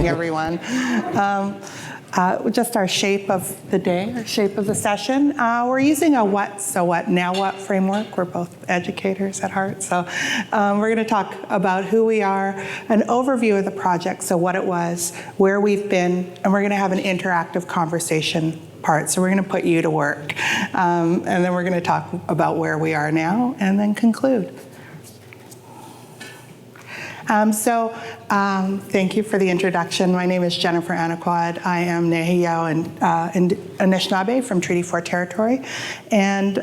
morning, everyone. Just our shape of the day, our shape of the session. We're using a what, so what, now what framework. We're both educators at heart. So we're going to talk about who we are, an overview of the project, so what it was, where we've been, and we're going to have an interactive conversation part. So we're going to put you to work. And then we're going to talk about where we are now and then conclude. Thank you for the introduction. My name is Jennifer Anaquod. I am Nehiyaw and Anishinaabe from Treaty 4 territory. And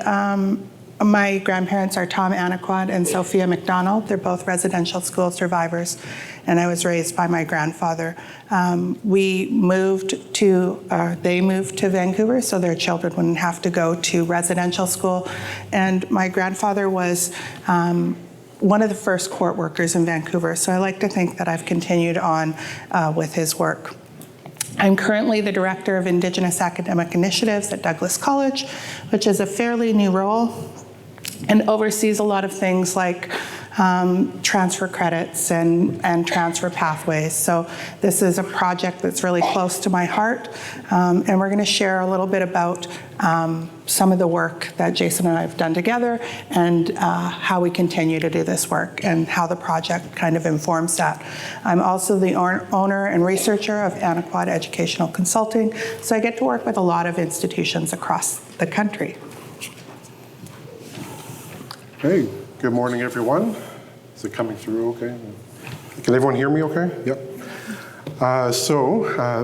my grandparents are Tom Anaquod and Sophia McDonald. They're both residential school survivors, and I was raised by my grandfather. They moved to Vancouver so their children wouldn't have to go to residential school. And my grandfather was one of the first court workers in Vancouver, so I like to think that I've continued on with his work. I'm currently the Director of Indigenous Academic Initiatives at Douglas College, which is a fairly new role and oversees a lot of things like transfer credits and transfer pathways. So this is a project that's really close to my heart, and we're going to share a little bit about some of the work that Jason and I have done together and how we continue to do this work and how the project kind of informs that. I'm also the owner and researcher of Anaquod Educational Consulting, so I get to work with a lot of institutions across the country. Hey, good morning, everyone. Is it coming through okay? Can everyone hear me okay? Yep.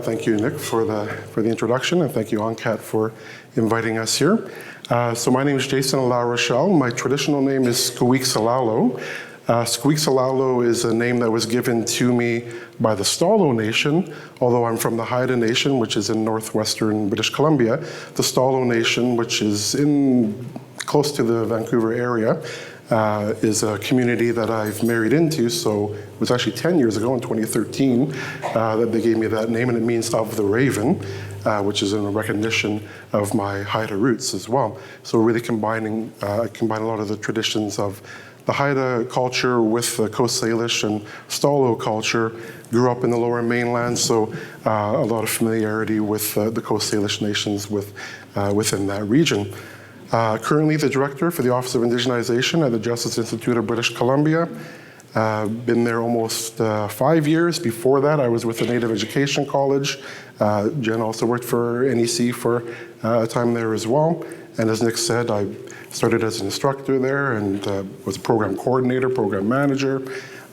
Thank you, Nick, for the introduction, and thank you, ONCAT, for inviting us here. So my name is Jason La Rochelle. My traditional name is Squeaksalalo. Squeaksalalo is a name that was given to me by the Stalo Nation, although I'm from the Haida Nation, which is in northwestern British Columbia. The Stalo Nation, which is close to the Vancouver area, is a community that I've married into, so it was actually 10 years ago in 2013 that they gave me that name, and it means of the raven, which is in recognition of my Haida roots as well. So really combine a lot of the traditions of the Haida culture with the Coast Salish and Stalo culture. Grew up in the Lower Mainland, so a lot of familiarity with the Coast Salish nations within that region. Currently the director for the Office of Indigenization at the Justice Institute of British Columbia. Been there almost 5 years. Before that, I was with the Native Education College. Jen also worked for NEC for a time there as well. And as Nick said, I started as an instructor there and was a program coordinator, program manager.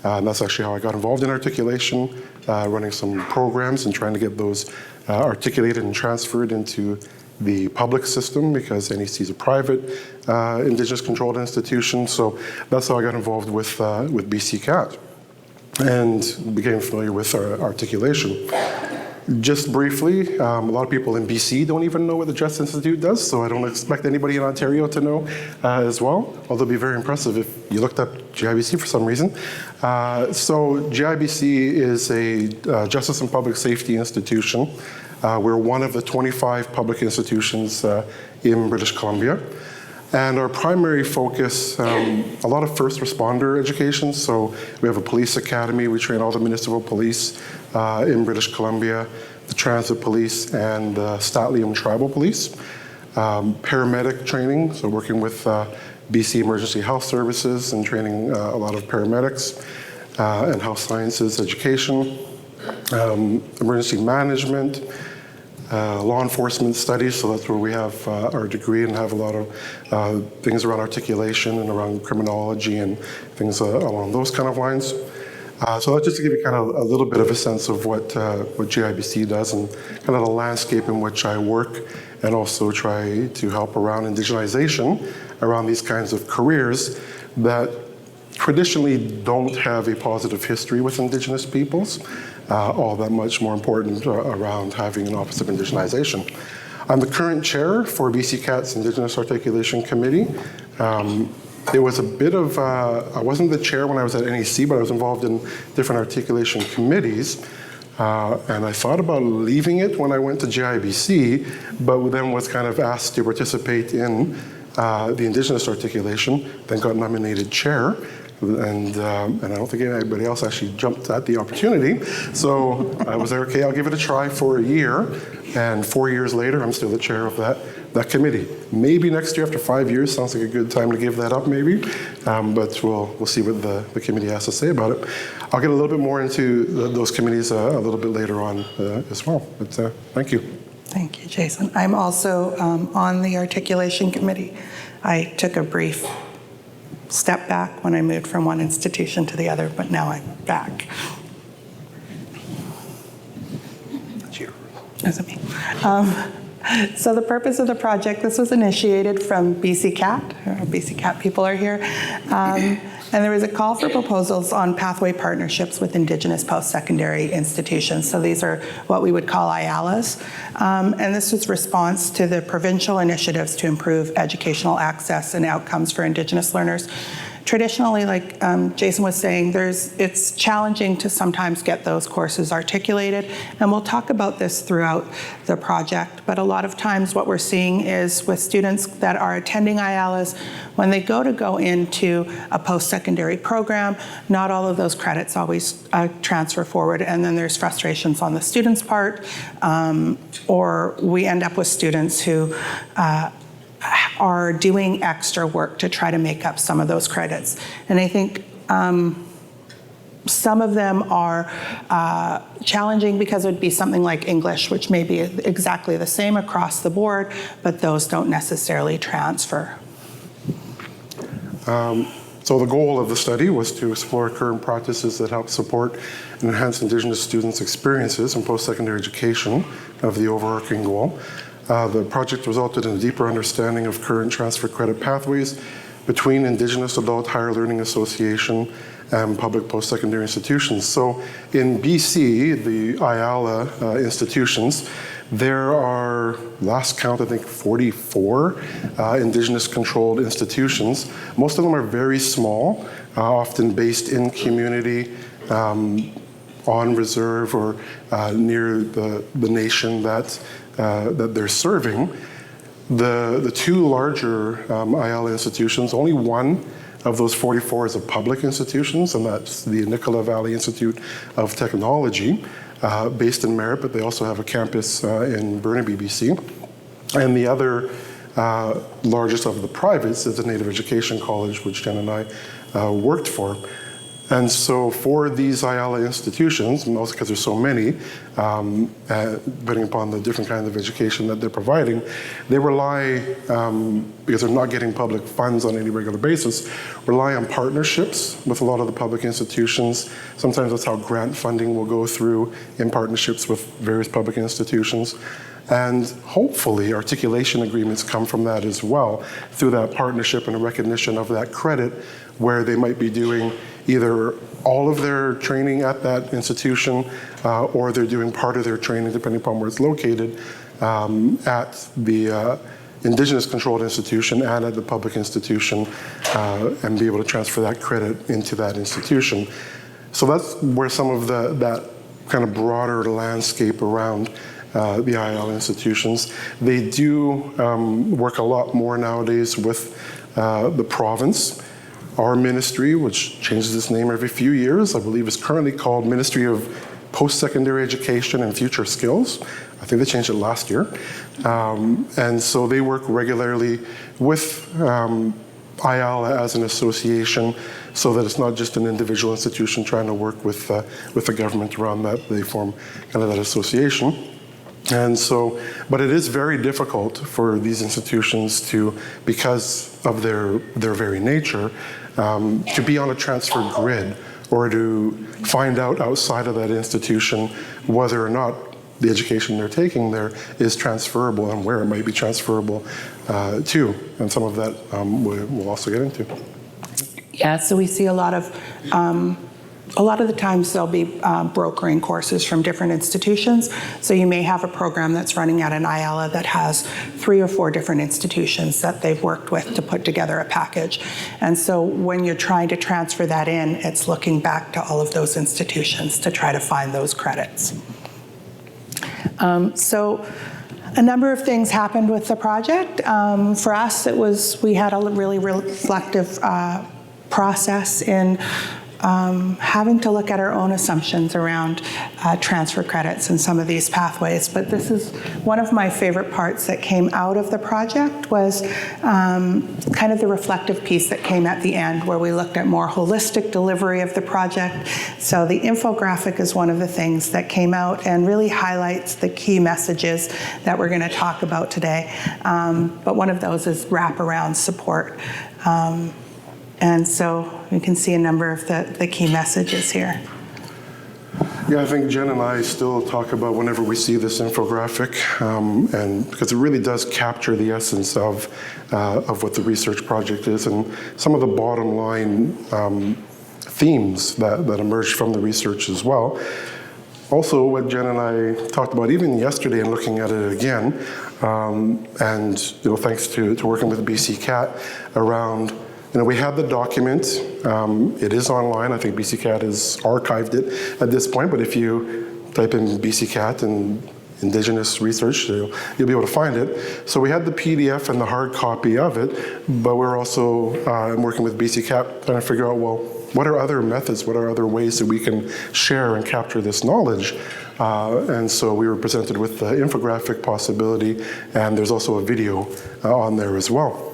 And that's actually how I got involved in articulation, running some programs and trying to get those articulated and transferred into the public system, because NEC is a private Indigenous controlled institution. So that's how I got involved with BC CAT and became familiar with articulation. Just briefly, a lot of people in BC don't even know what the Justice Institute does, so I don't expect anybody in Ontario to know as well, although it'd be very impressive if you looked up JIBC for some reason. So JIBC is a Justice and Public Safety institution. We're one of the 25 public institutions in British Columbia. And our primary focus, a lot of first responder education. So we have a police academy. We train all the municipal police in British Columbia, the transit police, and the Statlium tribal police. Paramedic training, so working with BC Emergency Health Services and training a lot of paramedics, and health sciences education, emergency management, law enforcement studies, so that's where we have our degree and have a lot of things around articulation and around criminology and things along those kind of lines. So that's just to give you kind of a little bit of a sense of what JIBC does and kind of the landscape in which I work, and also try to help around indigenization, around these kinds of careers that traditionally don't have a positive history with Indigenous peoples. All that much more important around having an Office of Indigenization. I'm the current chair for BC CAT's Indigenous Articulation Committee. It was a bit of, I wasn't the chair when I was at NEC, but I was involved in different articulation committees. And I thought about leaving it when I went to JIBC, but then was kind of asked to participate in the Indigenous articulation, then got nominated chair, and I don't think anybody else actually jumped at the opportunity. So I was like, okay, I'll give it a try for a year, and 4 years later, I'm still the chair of that committee. Maybe next year, after 5 years, sounds like a good time to give that up, maybe. But we'll see what the committee has to say about it. I'll get a little bit more into those committees a little bit later on as well. But thank you. Thank you, Jason. I'm also on the articulation committee. I took a brief step back when I moved from one institution to the other, but now I'm back. That's you. That's me. So the purpose of the project, this was initiated from BC CAT. BC CAT people are here. And there was a call for proposals on pathway partnerships with Indigenous post-secondary institutions. So these are what we would call IAHLAs. And this was response to the provincial initiatives to improve educational access and outcomes for Indigenous learners. Traditionally, like Jason was saying, it's challenging to sometimes get those courses articulated, and we'll talk about this throughout the project, but a lot of times what we're seeing is with students that are attending IAHLAs, when they go into a post-secondary program, not all of those credits always transfer forward, and then there's frustrations on the student's part, or we end up with students who are doing extra work to try to make up some of those credits. And I think some of them are challenging because it would be something like English, which may be exactly the same across the board, but those don't necessarily transfer. So the goal of the study was to explore current practices that help support and enhance Indigenous students' experiences in post-secondary education of the overarching goal. The project resulted in a deeper understanding of current transfer credit pathways between Indigenous Adult Higher Learning Association and public post-secondary institutions. So in BC, the IAHLA institutions, there are, last count, I think 44 Indigenous-controlled institutions. Most of them are very small, often based in community, on reserve or near the nation that they're serving. The two larger IAHLA institutions, only one of those 44 is a public institutions, and that's the Nicola Valley Institute of Technology, based in Merritt, but they also have a campus in Burnaby, BC. And the other largest of the privates is the Native Education College, which Jen and I worked for. And so for these IAHLA institutions, mostly because there's so many, depending upon the different kinds of education that they're providing, they rely, because they're not getting public funds on any regular basis, rely on partnerships with a lot of the public institutions. Sometimes that's how grant funding will go through, in partnerships with various public institutions. And hopefully articulation agreements come from that as well, through that partnership and a recognition of that credit, where they might be doing either all of their training at that institution, or they're doing part of their training, depending upon where it's located, at the Indigenous controlled institution and at the public institution, and be able to transfer that credit into that institution. So that's where some of that kind of broader landscape around the IAHLA institutions. They do work a lot more nowadays with the province. Our ministry, which changes its name every few years, I believe is currently called Ministry of Post-Secondary Education and Future Skills. I think they changed it last year. And so they work regularly with IAHLA as an association, so that it's not just an individual institution trying to work with the government around that. They form kind of that association. And so, but it is very difficult for these institutions to, because of their very nature, to be on a transfer grid, or to find out outside of that institution whether or not the education they're taking there is transferable and where it might be transferable to. And some of that we'll also get into. Yeah, so we see a lot of the times they'll be brokering courses from different institutions. So you may have a program that's running at an IAHLA that has 3 or 4 different institutions that they've worked with to put together a package. And so when you're trying to transfer that in, it's looking back to all of those institutions to try to find those credits. So a number of things happened with the project. For us, we had a really reflective process in having to look at our own assumptions around transfer credits and some of these pathways. But this is one of my favorite parts that came out of the project was kind of the reflective piece that came at the end, where we looked at more holistic delivery of the project. So the infographic is one of the things that came out and really highlights the key messages that we're going to talk about today. But one of those is wraparound support. And so you can see a number of the key messages here. Yeah, I think Jen and I still talk about whenever we see this infographic, and because it really does capture the essence of what the research project is and some of the bottom line themes that emerged from the research as well. Also, what Jen and I talked about even yesterday and looking at it again, and thanks to working with BC CAT around. We have the document. It is online. I think BC CAT has archived it at this point, but if you type in BC CAT and Indigenous research, you'll be able to find it. So we had the PDF and the hard copy of it, but we're also working with BC CAT trying to figure out, well, what are other methods, what are other ways that we can share and capture this knowledge? And so we were presented with the infographic possibility, and there's also a video on there as well.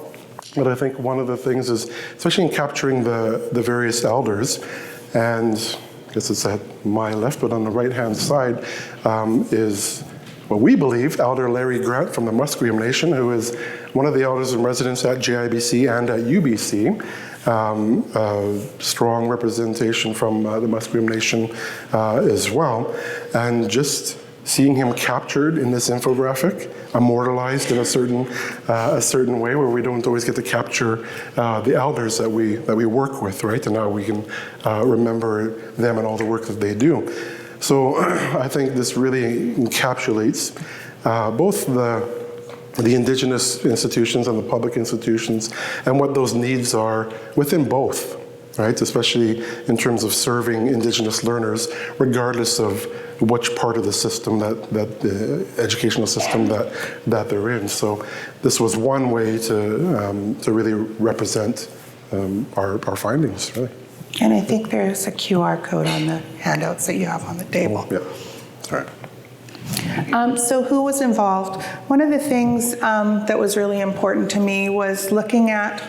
But I think one of the things is, especially in capturing the various elders, and I guess it's at my left, but on the right-hand side is what we believe Elder Larry Grant from the Musqueam Nation, who is one of the elders in residence at JIBC and at UBC. Strong representation from the Musqueam Nation as well. And just seeing him captured in this infographic, immortalized in a certain way, where we don't always get to capture the elders that we work with, right? And now we can remember them and all the work that they do. So I think this really encapsulates both the Indigenous institutions and the public institutions and what those needs are within both, right? Especially in terms of serving Indigenous learners, regardless of which part of the system that the educational system that they're in. So this was one way to really represent our findings, really. And I think there's a QR code on the handouts that you have on the table. Yeah, all right. So who was involved? One of the things that was really important to me was looking at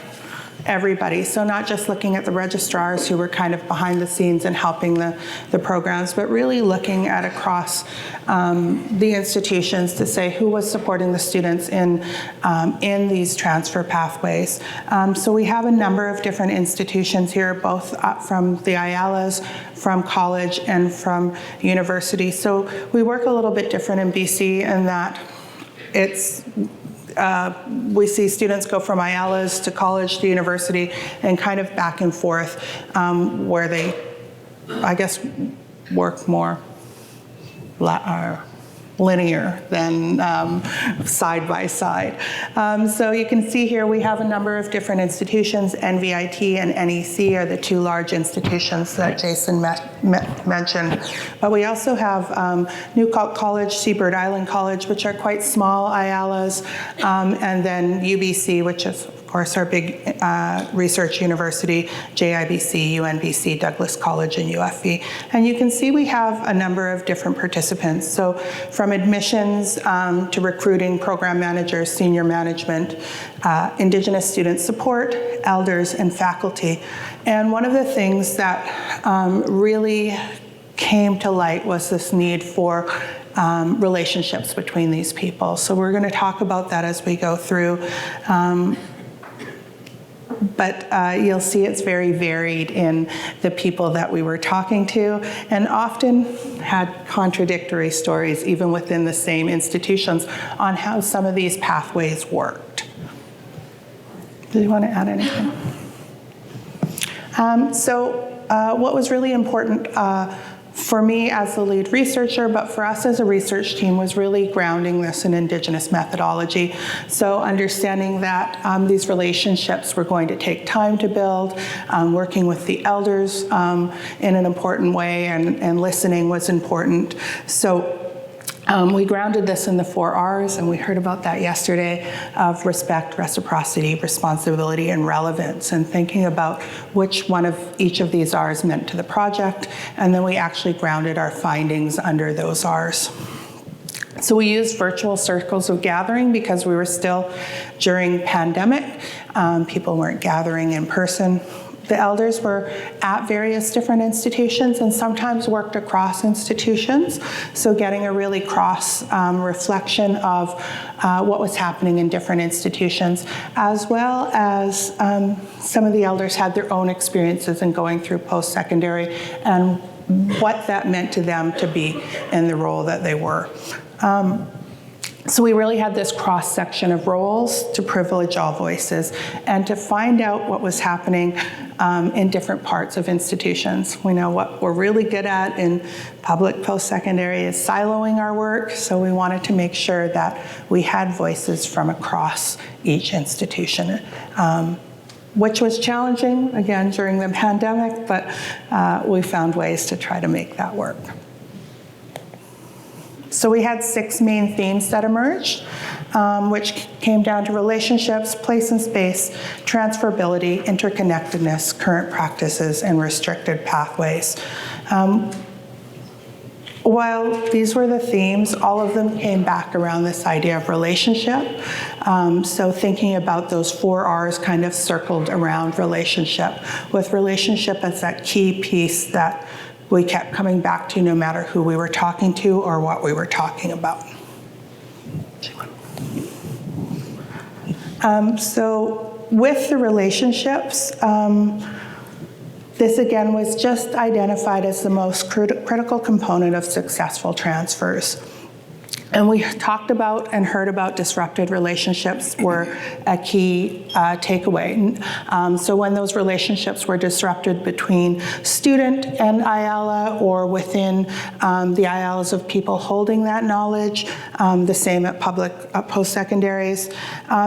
everybody. So not just looking at the registrars who were kind of behind the scenes and helping the programs, but really looking at across the institutions to say who was supporting the students in these transfer pathways. So we have a number of different institutions here, both from the IAHLAs, from college, and from university. So we work a little bit different in BC in that it's we see students go from IAHLAs to college to university and kind of back and forth where they, I guess, work more linear than side by side. So you can see here we have a number of different institutions. NVIT and NEC are the two large institutions that Jason mentioned. But we also have New College, Seabird Island College, which are quite small IAHLAs, and then UBC, which is, of course, our big research university, JIBC, UNBC, Douglas College, and UFV. And you can see we have a number of different participants. So from admissions to recruiting, program managers, senior management, Indigenous student support, elders, and faculty. And one of the things that really came to light was this need for relationships between these people. So we're going to talk about that as we go through. But you'll see it's very varied in the people that we were talking to, and often had contradictory stories even within the same institutions on how some of these pathways worked. Do you want to add anything? What was really important for me as the lead researcher, but for us as a research team, was really grounding this in Indigenous methodology. So understanding that these relationships were going to take time to build, working with the elders in an important way, and listening was important. So We grounded this in the 4 R's, and we heard about that yesterday, of respect, reciprocity, responsibility, and relevance, and thinking about which one of each of these R's meant to the project, and then we actually grounded our findings under those R's. So we used virtual circles of gathering because we were still during pandemic. People weren't gathering in person. The elders were at various different institutions and sometimes worked across institutions, so getting a really cross reflection of what was happening in different institutions, as well as some of the elders had their own experiences in going through post-secondary and what that meant to them to be in the role that they were. So we really had this cross-section of roles to privilege all voices and to find out what was happening in different parts of institutions. We know what we're really good at in public post-secondary is siloing our work, so we wanted to make sure that we had voices from across each institution, which was challenging, again, during the pandemic, but we found ways to try to make that work. So we had 6 main themes that emerged, which came down to relationships, place and space, transferability, interconnectedness, current practices, and restricted pathways. While these were the themes, all of them came back around this idea of relationship. So thinking about those 4 R's kind of circled around relationship, with relationship as that key piece that we kept coming back to no matter who we were talking to or what we were talking about. So with the relationships, this again was just identified as the most critical component of successful transfers. And we talked about and heard about disrupted relationships were a key takeaway. So when those relationships were disrupted between student and IAHLA or within the IAHLAs of people holding that knowledge, the same at public post-secondaries,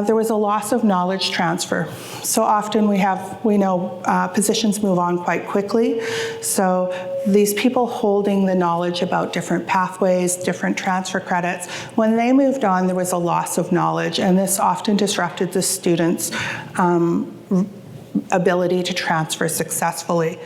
there was a loss of knowledge transfer. So often we know positions move on quite quickly. So these people holding the knowledge about different pathways, different transfer credits, when they moved on, there was a loss of knowledge, and this often disrupted the students' ability to transfer successfully.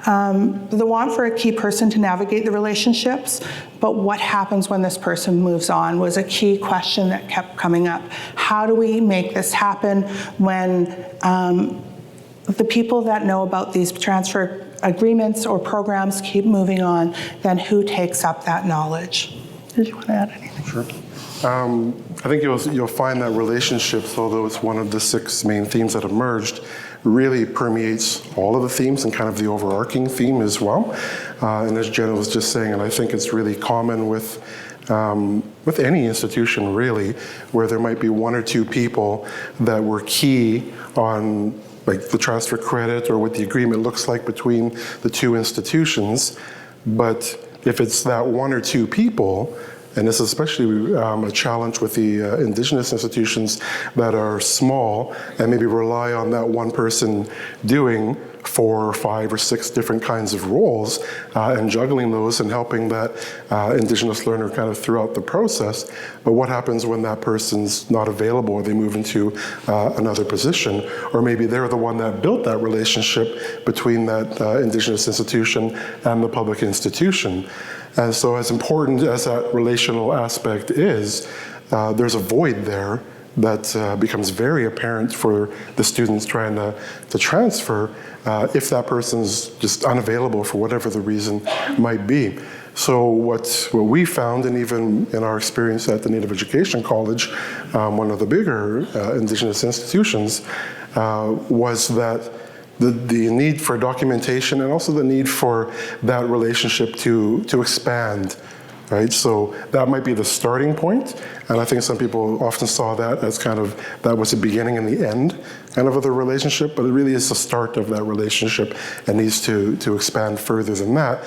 The want for a key person to navigate the relationships, but what happens when this person moves on was a key question that kept coming up. How do we make this happen when the people that know about these transfer agreements or programs keep moving on, then who takes up that knowledge? Did you want to add anything? Sure. I think you'll find that relationships, although it's one of the 6 main themes that emerged, really permeates all of the themes and kind of the overarching theme as well. And as Jenna was just saying, and I think it's really common with any institution really, where there might be 1 or 2 people that were key on like the transfer credit or what the agreement looks like between the 2 institutions. But if it's that 1 or 2 people, and this is especially a challenge with the Indigenous institutions that are small and maybe rely on that one person doing 4 or 5 or 6 different kinds of roles and juggling those and helping that Indigenous learner kind of throughout the process. But what happens when that person's not available or they move into another position? Or maybe they're the one that built that relationship between that Indigenous institution and the public institution. And so as important as that relational aspect is, there's a void there that becomes very apparent for the students trying to transfer if that person's just unavailable for whatever the reason might be. So what we found, and even in our experience at the Native Education College, one of the bigger Indigenous institutions, was that the need for documentation and also the need for that relationship to expand, right? So that might be the starting point, and I think some people often saw that as kind of, that was the beginning and the end kind of the relationship, but it really is the start of that relationship and needs to expand further than that.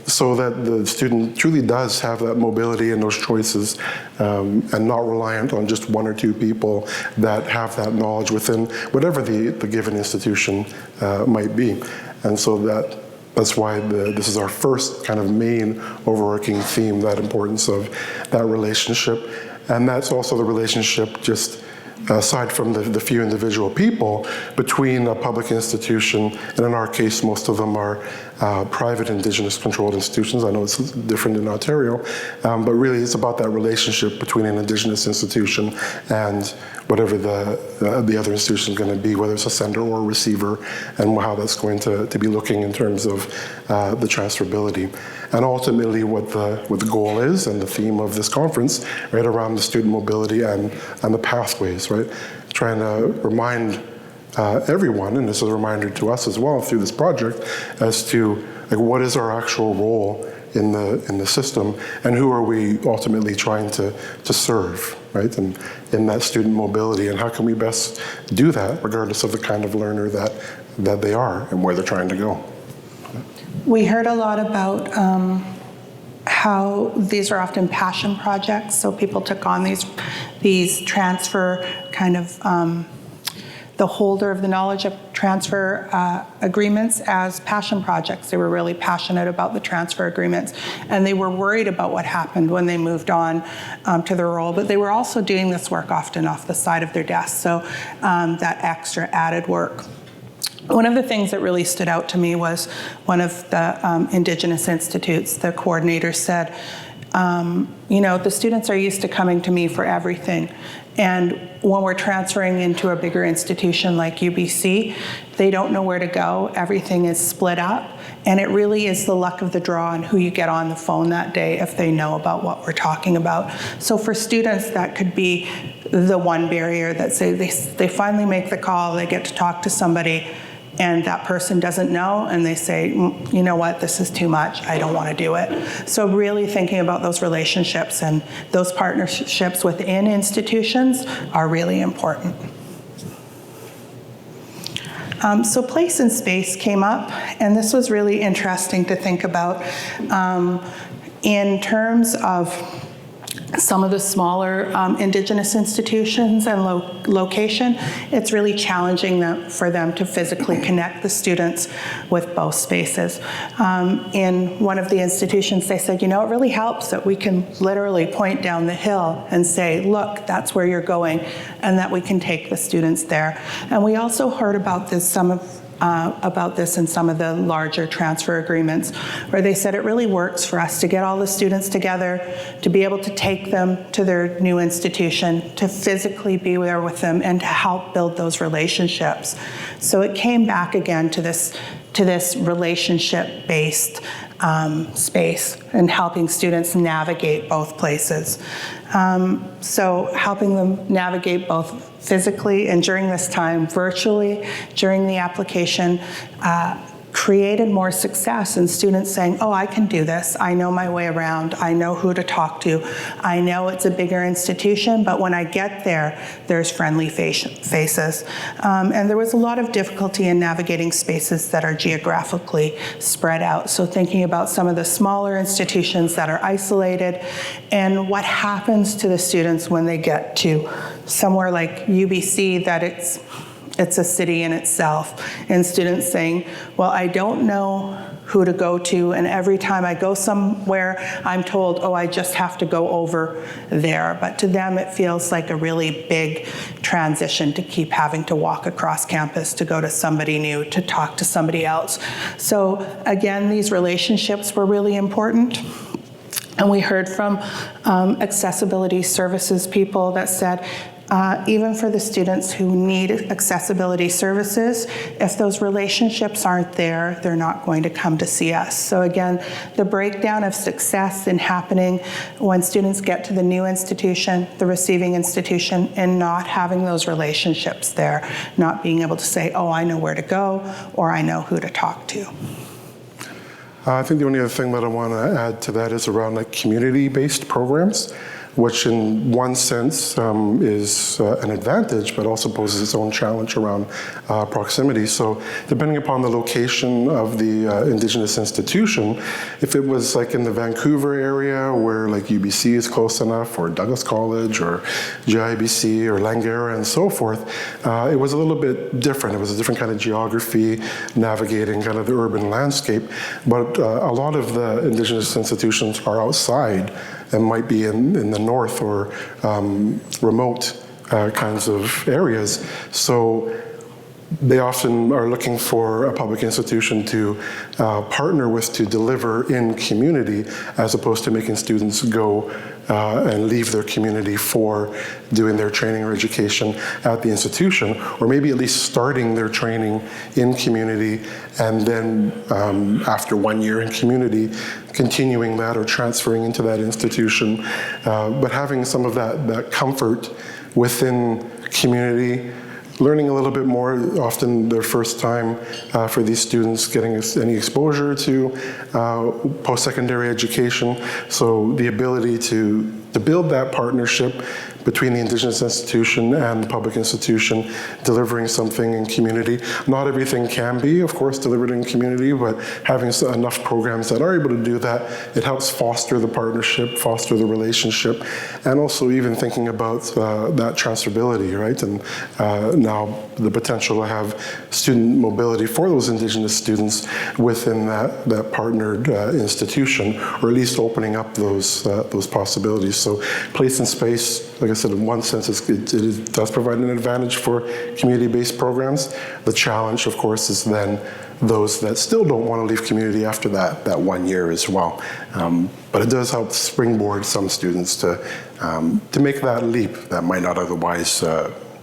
So that the student truly does have that mobility and those choices and not reliant on just 1 or 2 people that have that knowledge within whatever the given institution might be. And so that That's why this is our first kind of main overarching theme, that importance of that relationship. And that's also the relationship, just aside from the few individual people, between a public institution, and in our case, most of them are private Indigenous controlled institutions. I know it's different in Ontario, but really it's about that relationship between an Indigenous institution and whatever the other institution is going to be, whether it's a sender or a receiver, and how that's going to be looking in terms of the transferability. And ultimately what the goal is, and the theme of this conference, right, around the student mobility and the pathways, right? Trying to remind everyone, and this is a reminder to us as well through this project, as to like what is our actual role in the system, and who are we ultimately trying to serve, right? And in that student mobility, and how can we best do that regardless of the kind of learner that they are and where they're trying to go. We heard a lot about how these are often passion projects, so people took on these transfer kind of the holder of the knowledge of transfer agreements as passion projects. They were really passionate about the transfer agreements, and they were worried about what happened when they moved on to their role, but they were also doing this work often off the side of their desk, so that extra added work. One of the things that really stood out to me was one of the Indigenous institutes, the coordinator said, you know, the students are used to coming to me for everything. And when we're transferring into a bigger institution like UBC, they don't know where to go. Everything is split up. And it really is the luck of the draw on who you get on the phone that day if they know about what we're talking about. So for students, that could be the one barrier that say they finally make the call, they get to talk to somebody, and that person doesn't know, and they say, you know what, this is too much, I don't want to do it. So really thinking about those relationships and those partnerships within institutions are really important. So place and space came up, and this was really interesting to think about in terms of some of the smaller Indigenous institutions and location. It's really challenging for them to physically connect the students with both spaces. In one of the institutions, they said, you know, it really helps that we can literally point down the hill and say, look, that's where you're going, and that we can take the students there. And we also heard about this, about this in some of the larger transfer agreements, where they said it really works for us to get all the students together, to be able to take them to their new institution, to physically be there with them, and to help build those relationships. So it came back again to this relationship-based space and helping students navigate both places. So helping them navigate both physically and during this time virtually, during the application, created more success in students saying, oh, I can do this. I know my way around. I know who to talk to. I know it's a bigger institution, but when I get there, there's friendly faces. And there was a lot of difficulty in navigating spaces that are geographically spread out. So thinking about some of the smaller institutions that are isolated and what happens to the students when they get to somewhere like UBC that it's a city in itself, and students saying, well, I don't know who to go to, and every time I go somewhere, I'm told, oh, I just have to go over there. But to them, it feels like a really big transition to keep having to walk across campus to go to somebody new, to talk to somebody else. So again, these relationships were really important. And we heard from accessibility services people that said, even for the students who need accessibility services, if those relationships aren't there, they're not going to come to see us. So again, the breakdown of success in happening when students get to the new institution, the receiving institution, and not having those relationships there, not being able to say, oh, I know where to go, or I know who to talk to. I think the only other thing that I want to add to that is around like community-based programs. which in one sense is an advantage, but also poses its own challenge around proximity. So depending upon the location of the Indigenous institution, if it was like in the Vancouver area where like UBC is close enough, or Douglas College, or JIBC, or Langara, and so forth, it was a little bit different. It was a different kind of geography, navigating kind of the urban landscape. But a lot of the Indigenous institutions are outside and might be in the north or remote kinds of areas. So they often are looking for a public institution to partner with to deliver in community, as opposed to making students go and leave their community for doing their training or education at the institution, or maybe at least starting their training in community, and then after 1 year in community, continuing that or transferring into that institution, but having some of that comfort within community, learning a little bit more, often their first time for these students getting any exposure to post-secondary education. So the ability to build that partnership between the Indigenous institution and the public institution, delivering something in community. Not everything can be, of course, delivered in community, but having enough programs that are able to do that, it helps foster the partnership, foster the relationship, and also even thinking about that transferability, right? And now the potential to have student mobility for those Indigenous students within that partnered institution, or at least opening up those possibilities. So place and space, like I said, in one sense, it does provide an advantage for community-based programs. The challenge, of course, is then those that still don't want to leave community after that 1 year as well. But it does help springboard some students to make that leap that might not otherwise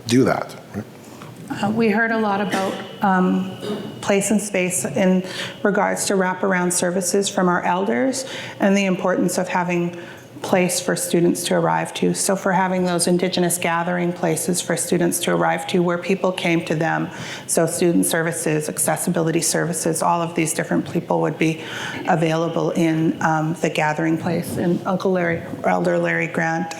do that. Right? We heard a lot about place and space in regards to wraparound services from our elders, and the importance of having place for students to arrive to. So for having those Indigenous gathering places for students to arrive to where people came to them. So student services, accessibility services, all of these different people would be available in the gathering place. And Uncle Larry, Elder Larry Grant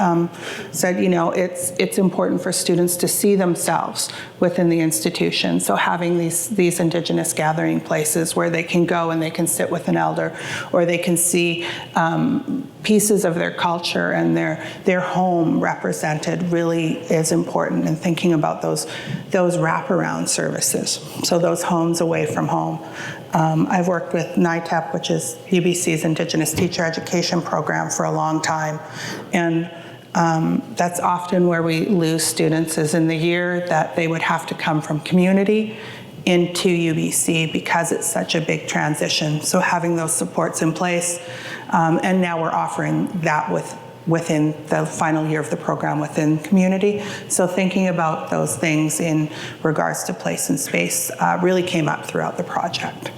said, you know, it's important for students to see themselves within the institution. So having these Indigenous gathering places where they can go and they can sit with an elder, or they can see pieces of their culture and their home represented really is important in thinking about those wraparound services. So those homes away from home. I've worked with NITEP, which is UBC's Indigenous Teacher Education Program, for a long time. And that's often where we lose students, is in the year that they would have to come from community into UBC, because it's such a big transition. So having those supports in place, and now we're offering that within the final year of the program within community. So thinking about those things in regards to place and space really came up throughout the project.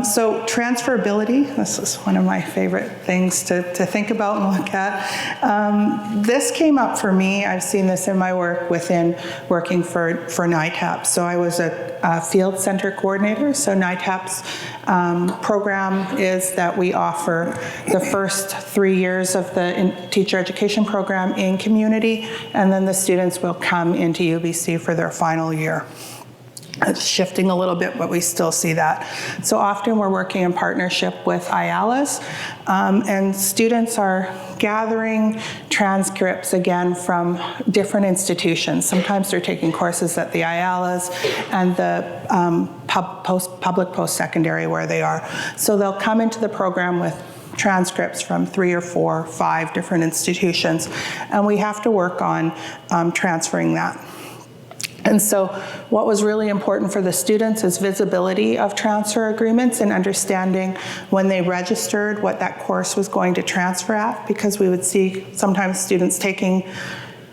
So transferability, this is one of my favorite things to think about and look at. This came up for me. I've seen this in my work within working for NITEP. So I was a field center coordinator. So NITEP's program is that we offer the first 3 years of the teacher education program in community, and then the students will come into UBC for their final year. It's shifting a little bit, but we still see that. So often we're working in partnership with IAHLAs, and students are gathering transcripts again from different institutions. Sometimes they're taking courses at the IAHLAs and the public post-secondary where they are. So they'll come into the program with transcripts from 3 or 4 or 5 different institutions, and we have to work on transferring that. And so what was really important for the students is visibility of transfer agreements and understanding when they registered what that course was going to transfer at, because we would see sometimes students taking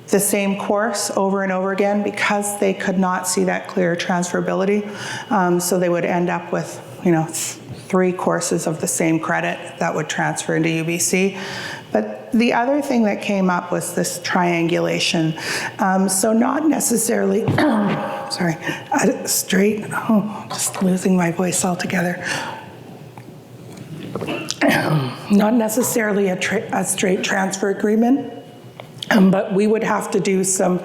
the same course over and over again because they could not see that clear transferability. So they would end up with, 3 courses of the same credit that would transfer into UBC. But the other thing that came up was this triangulation. So not necessarily, just losing my voice altogether. not necessarily a straight transfer agreement, but we would have to do some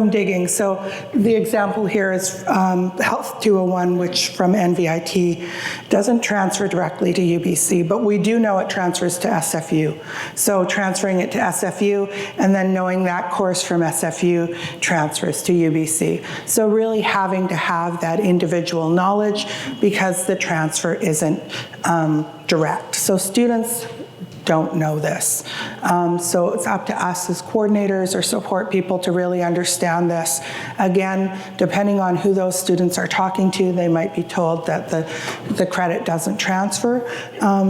digging. So the example here is Health 201, which from NVIT doesn't transfer directly to UBC, but we do know it transfers to SFU. So transferring it to SFU and then knowing that course from SFU transfers to UBC. So really having to have that individual knowledge because the transfer isn't direct. So students don't know this. So it's up to us as coordinators or support people to really understand this. Again, depending on who those students are talking to, they might be told that the credit doesn't transfer.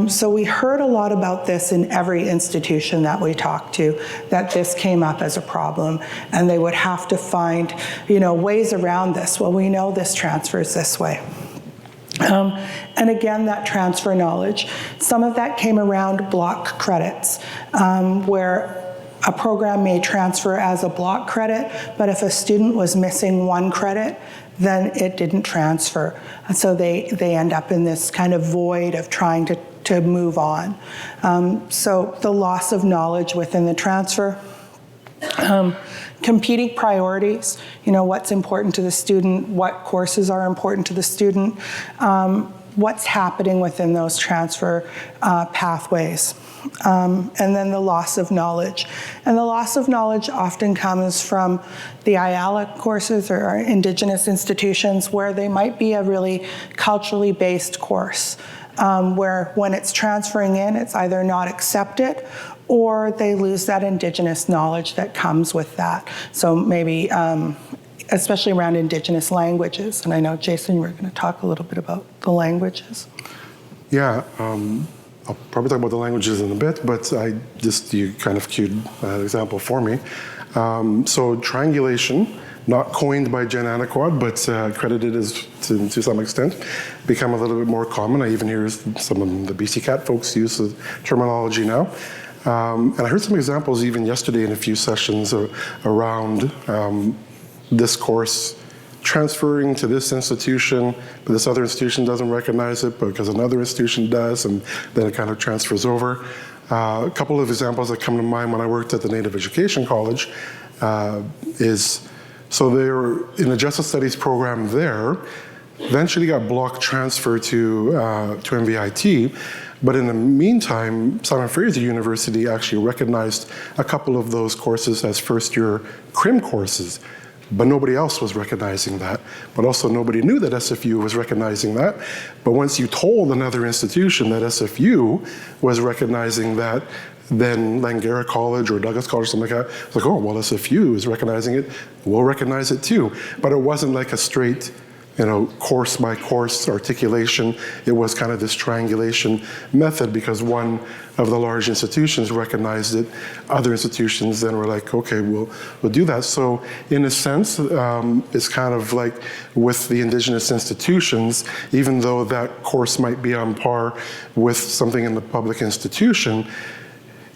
So we heard a lot about this in every institution that we talked to, that this came up as a problem, and they would have to find, ways around this. Well, we know this transfers this way. And again, that transfer knowledge. Some of that came around block credits, where a program may transfer as a block credit, but if a student was missing one credit, then it didn't transfer. And so they end up in this kind of void of trying to move on. So the loss of knowledge within the transfer. Competing priorities, what's important to the student, what courses are important to the student, what's happening within those transfer pathways, and then the loss of knowledge. And the loss of knowledge often comes from the IAHLA courses or our Indigenous institutions where they might be a really culturally based course, where when it's transferring in, it's either not accepted or they lose that Indigenous knowledge that comes with that. So maybe, especially around Indigenous languages, and I know, Jason, you were going to talk a little bit about the languages. Yeah, I'll probably talk about the languages in a bit, but you kind of cued an example for me. So triangulation, not coined by Jen Anaquod, but credited as to some extent, become a little bit more common. I even hear some of the BC Cat folks use the terminology now. And I heard some examples even yesterday in a few sessions around this course transferring to this institution, but this other institution doesn't recognize it because another institution does, and then it kind of transfers over. A couple of examples that come to mind when I worked at the Native Education College so they were in a Justice Studies program there, eventually got block transferred to NVIT. But in the meantime, Simon Fraser University actually recognized a couple of those courses as first-year CRIM courses, but nobody else was recognizing that. But also nobody knew that SFU was recognizing that. But once you told another institution that SFU was recognizing that, then Langara College or Douglas College or something like that, it's like, oh, well, SFU is recognizing it, we'll recognize it too. But it wasn't like a straight course by course articulation. It was kind of this triangulation method because one of the large institutions recognized it. Other institutions then were like, okay, we'll do that. So in a sense, it's kind of like with the Indigenous institutions, even though that course might be on par with something in the public institution,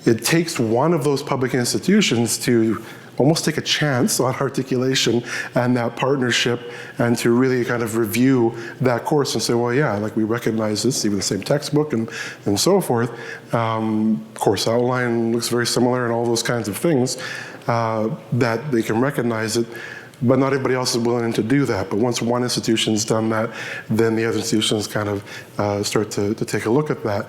it takes one of those public institutions to almost take a chance on articulation and that partnership and to really kind of review that course and say, well, yeah, like we recognize this, even the same textbook and so forth. Course outline looks very similar and all those kinds of things that they can recognize it. But not everybody else is willing to do that. But once one institution's done that, then the other institutions kind of start to take a look at that.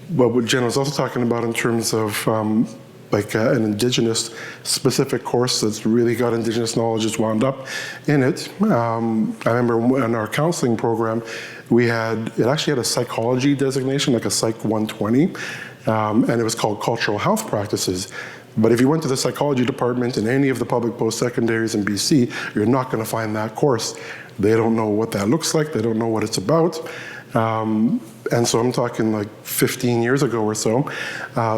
But what Jen was also talking about in terms of an Indigenous specific course that's really got Indigenous knowledge is wound up in it. I remember in our counseling program, it actually had a psychology designation, like a Psych 120, and it was called Cultural Health Practices. But if you went to the psychology department in any of the public post-secondaries in BC, you're not going to find that course. They don't know what that looks like. They don't know what it's about. And so I'm talking like 15 years ago or so.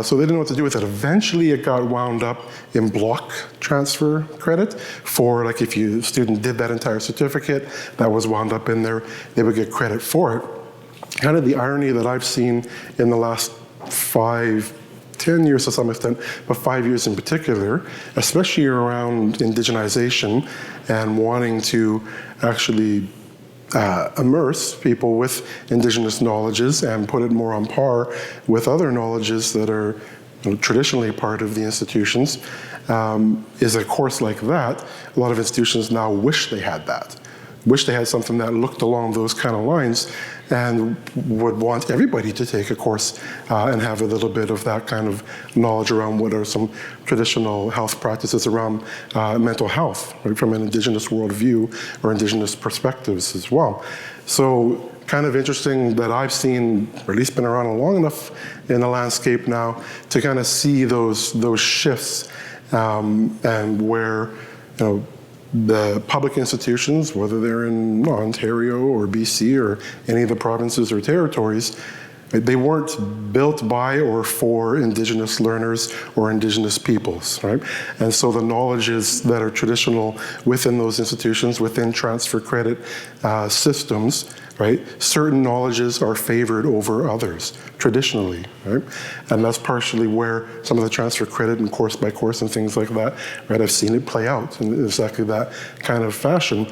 So they didn't know what to do with it. Eventually it got wound up in block transfer credit for like if a student did that entire certificate, that was wound up in there, they would get credit for it. Kind of the irony that I've seen in the last 10 years to some extent, but 5 years in particular, especially around indigenization and wanting to actually immerse people with Indigenous knowledges and put it more on par with other knowledges that are traditionally part of the institutions, is a course like that. A lot of institutions now wish they had that, wish they had something that looked along those kind of lines, and would want everybody to take a course and have a little bit of that kind of knowledge around what are some traditional health practices around mental health, right, from an Indigenous worldview or Indigenous perspectives as well. So kind of interesting that I've seen, or at least been around long enough in the landscape now, to kind of see those shifts and where, the public institutions, whether they're in Ontario or BC or any of the provinces or territories, they weren't built by or for Indigenous learners or Indigenous peoples, right? And so the knowledges that are traditional within those institutions, within transfer credit systems, right? Certain knowledges are favored over others, traditionally, right? And that's partially where some of the transfer credit and course by course and things like that, right? I've seen it play out in exactly that kind of fashion.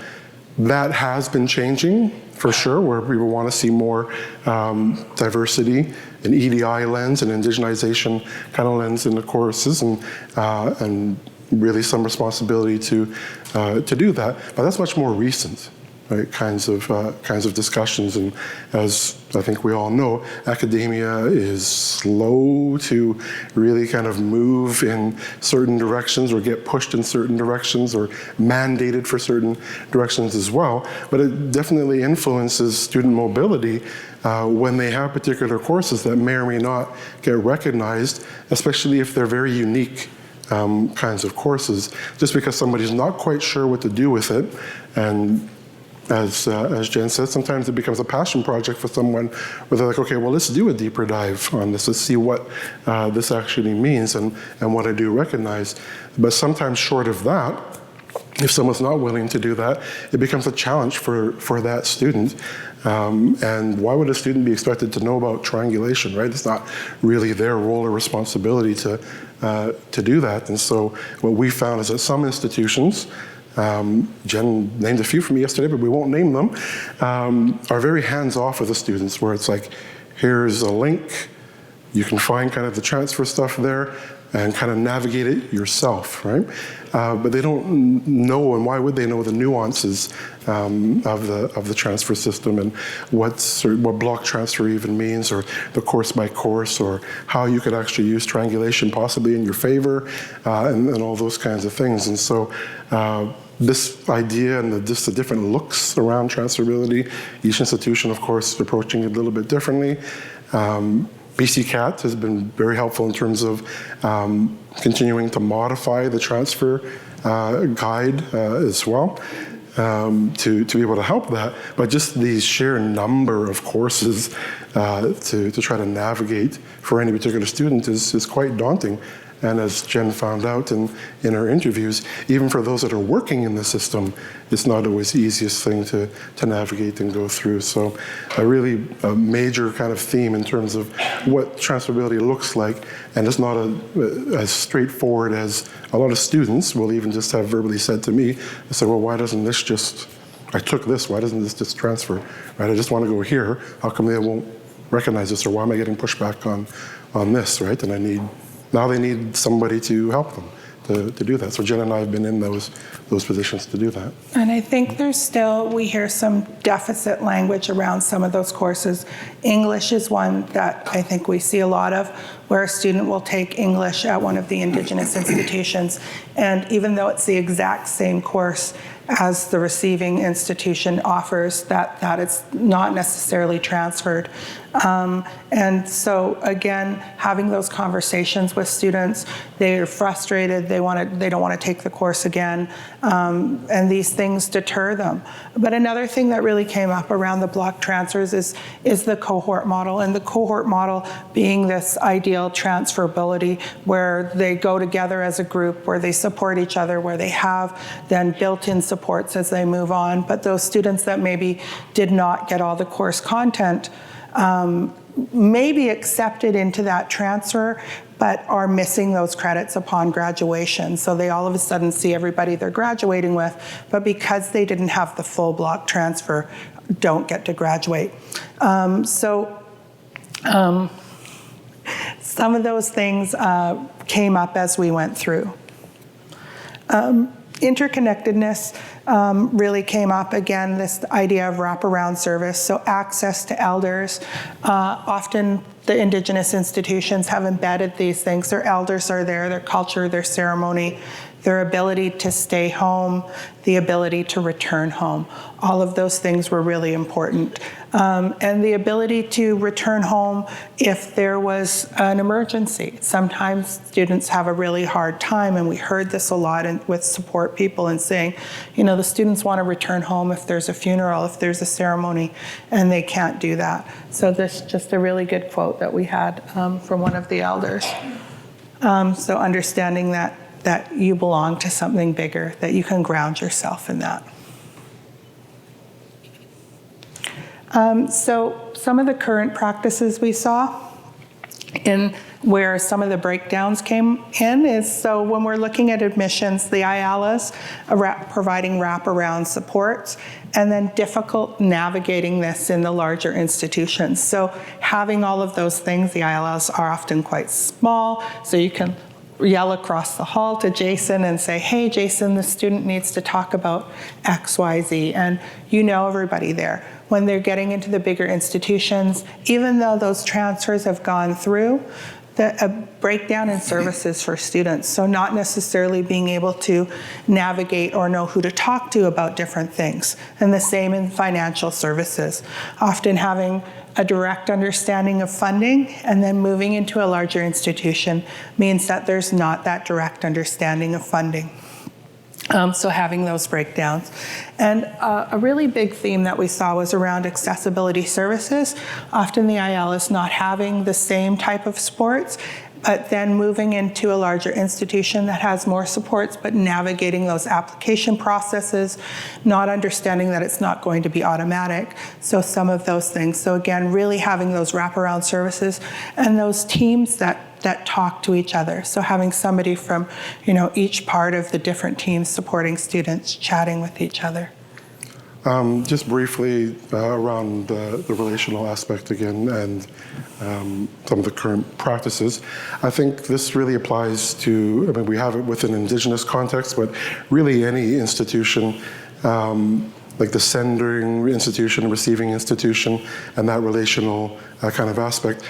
That has been changing, for sure, where people want to see more diversity, an EDI lens, an indigenization kind of lens in the courses, and really some responsibility to do that. But that's much more recent, right? Kinds of discussions, and as I think we all know, academia is slow to really kind of move in certain directions or get pushed in certain directions or mandated for certain directions as well. But it definitely influences student mobility when they have particular courses that may or may not get recognized, especially if they're very unique kinds of courses, just because somebody's not quite sure what to do with it. And as Jen said, sometimes it becomes a passion project for someone where they're like, okay, well, let's do a deeper dive on this. Let's see what this actually means and what I do recognize. But sometimes short of that, if someone's not willing to do that, it becomes a challenge for that student. And why would a student be expected to know about triangulation, right? It's not really their role or responsibility to do that. And so what we found is that some institutions, Jen named a few for me yesterday, but we won't name them, are very hands-off with the students, where it's like, here's a link, you can find kind of the transfer stuff there and kind of navigate it yourself, right? But they don't know, and why would they know the nuances of the transfer system and what block transfer even means, or the course by course, or how you could actually use triangulation possibly in your favor, and all those kinds of things. And so this idea and just the different looks around transferability, each institution, of course, approaching it a little bit differently. BC CAT has been very helpful in terms of continuing to modify the transfer guide as well, to be able to help that. But just the sheer number of courses to try to navigate for any particular student is quite daunting. And as Jen found out in her interviews, even for those that are working in the system, it's not always the easiest thing to navigate and go through. So a major kind of theme in terms of what transferability looks like, and it's not as straightforward as a lot of students will even just have verbally said to me. I said, well, why doesn't this just, I took this, why doesn't this just transfer? Right? I just want to go here. How come they won't recognize this, or why am I getting pushback on this, right? And now they need somebody to help them to do that. So Jen and I have been in those positions to do that. And I think we hear some deficit language around some of those courses. English is one that I think we see a lot of, where a student will take English at one of the Indigenous institutions, and even though it's the exact same course as the receiving institution offers, that it's not necessarily transferred. And so again, having those conversations with students, they're frustrated, they don't want to take the course again, and these things deter them. But another thing that really came up around the block transfers is the cohort model, and the cohort model being this ideal transferability where they go together as a group, where they support each other, where they have then built-in supports as they move on. But those students that maybe did not get all the course content may be accepted into that transfer, but are missing those credits upon graduation. So they all of a sudden see everybody they're graduating with, but because they didn't have the full block transfer, don't get to graduate. Some of those things came up as we went through. Interconnectedness really came up again, this idea of wraparound service, so access to elders. Often the Indigenous institutions have embedded these things. Their elders are there, their culture, their ceremony, their ability to stay home, the ability to return home. All of those things were really important. And the ability to return home if there was an emergency. Sometimes students have a really hard time, and we heard this a lot with support people and saying, you know, the students want to return home if there's a funeral, if there's a ceremony, and they can't do that. So this is just a really good quote that we had from one of the elders. So understanding that you belong to something bigger, that you can ground yourself in that. So some of the current practices we saw in where some of the breakdowns came in is, so when we're looking at admissions, the IAHLAs are providing wraparound supports, and then difficult navigating this in the larger institutions. So having all of those things, the IAHLAs are often quite small, so you can yell across the hall to Jason and say, hey, Jason, the student needs to talk about X, Y, Z, and you know everybody there. When they're getting into the bigger institutions, even though those transfers have gone through, a breakdown in services for students. So not necessarily being able to navigate or know who to talk to about different things. And the same in financial services. Often having a direct understanding of funding and then moving into a larger institution means that there's not that direct understanding of funding. So having those breakdowns. And a really big theme that we saw was around accessibility services. Often the IAHLA is not having the same type of supports, but then moving into a larger institution that has more supports, but navigating those application processes, not understanding that it's not going to be automatic. So some of those things. So again, really having those wraparound services and those teams that talk to each other. So having somebody from, you know, each part of the different teams supporting students, chatting with each other. Just briefly around the relational aspect again and some of the current practices. I think this really applies to, I mean, we have it within Indigenous context, but really any institution, like the sending institution, receiving institution, and that relational kind of aspect.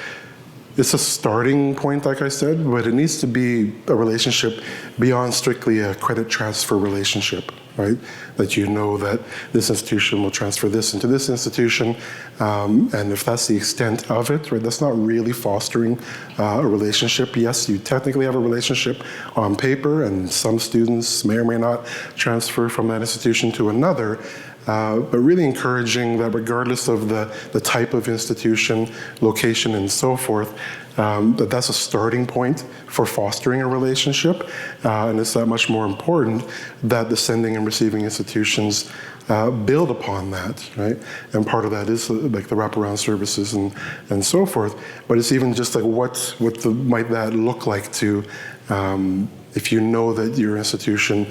It's a starting point, like I said, but it needs to be a relationship beyond strictly a credit transfer relationship, right? That you know that this institution will transfer this into this institution, and if that's the extent of it, right, that's not really fostering a relationship. Yes, you technically have a relationship on paper, and some students may or may not transfer from that institution to another, but really encouraging that regardless of the type of institution, location, and so forth, that's a starting point for fostering a relationship. And it's that much more important that the sending and receiving institutions build upon that, right? And part of that is like the wraparound services and so forth. But it's even just like what might that look like to, if you know that your institution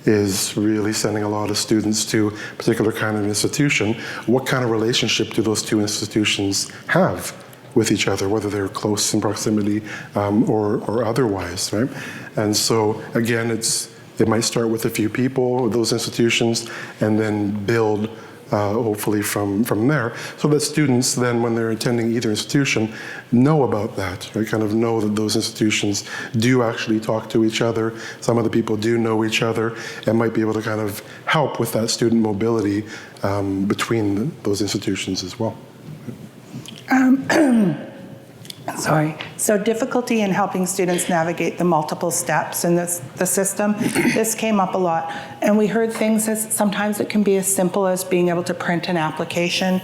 is really sending a lot of students to a particular kind of institution, what kind of relationship do those two institutions have with each other, whether they're close in proximity or otherwise, right? And so again, it might start with a few people, those institutions, and then build hopefully from there, so that students then, when they're attending either institution, know about that, right? Kind of know that those institutions do actually talk to each other. Some of the people do know each other and might be able to kind of help with that student mobility between those institutions as well. Sorry. So difficulty in helping students navigate the multiple steps in the system. This came up a lot. And we heard things as sometimes it can be as simple as being able to print an application,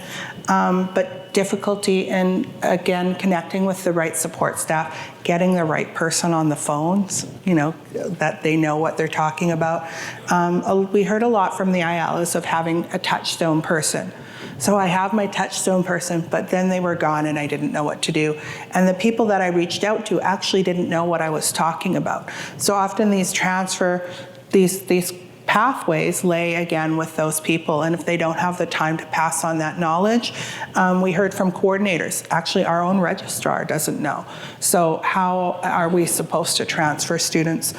but difficulty in, again, connecting with the right support staff, getting the right person on the phones, you know, that they know what they're talking about. We heard a lot from the IAHLAs of having a touchstone person. So I have my touchstone person, but then they were gone and I didn't know what to do. And the people that I reached out to actually didn't know what I was talking about. So often these pathways lay again with those people, and if they don't have the time to pass on that knowledge, we heard from coordinators. Actually, our own registrar doesn't know. So how are we supposed to transfer students?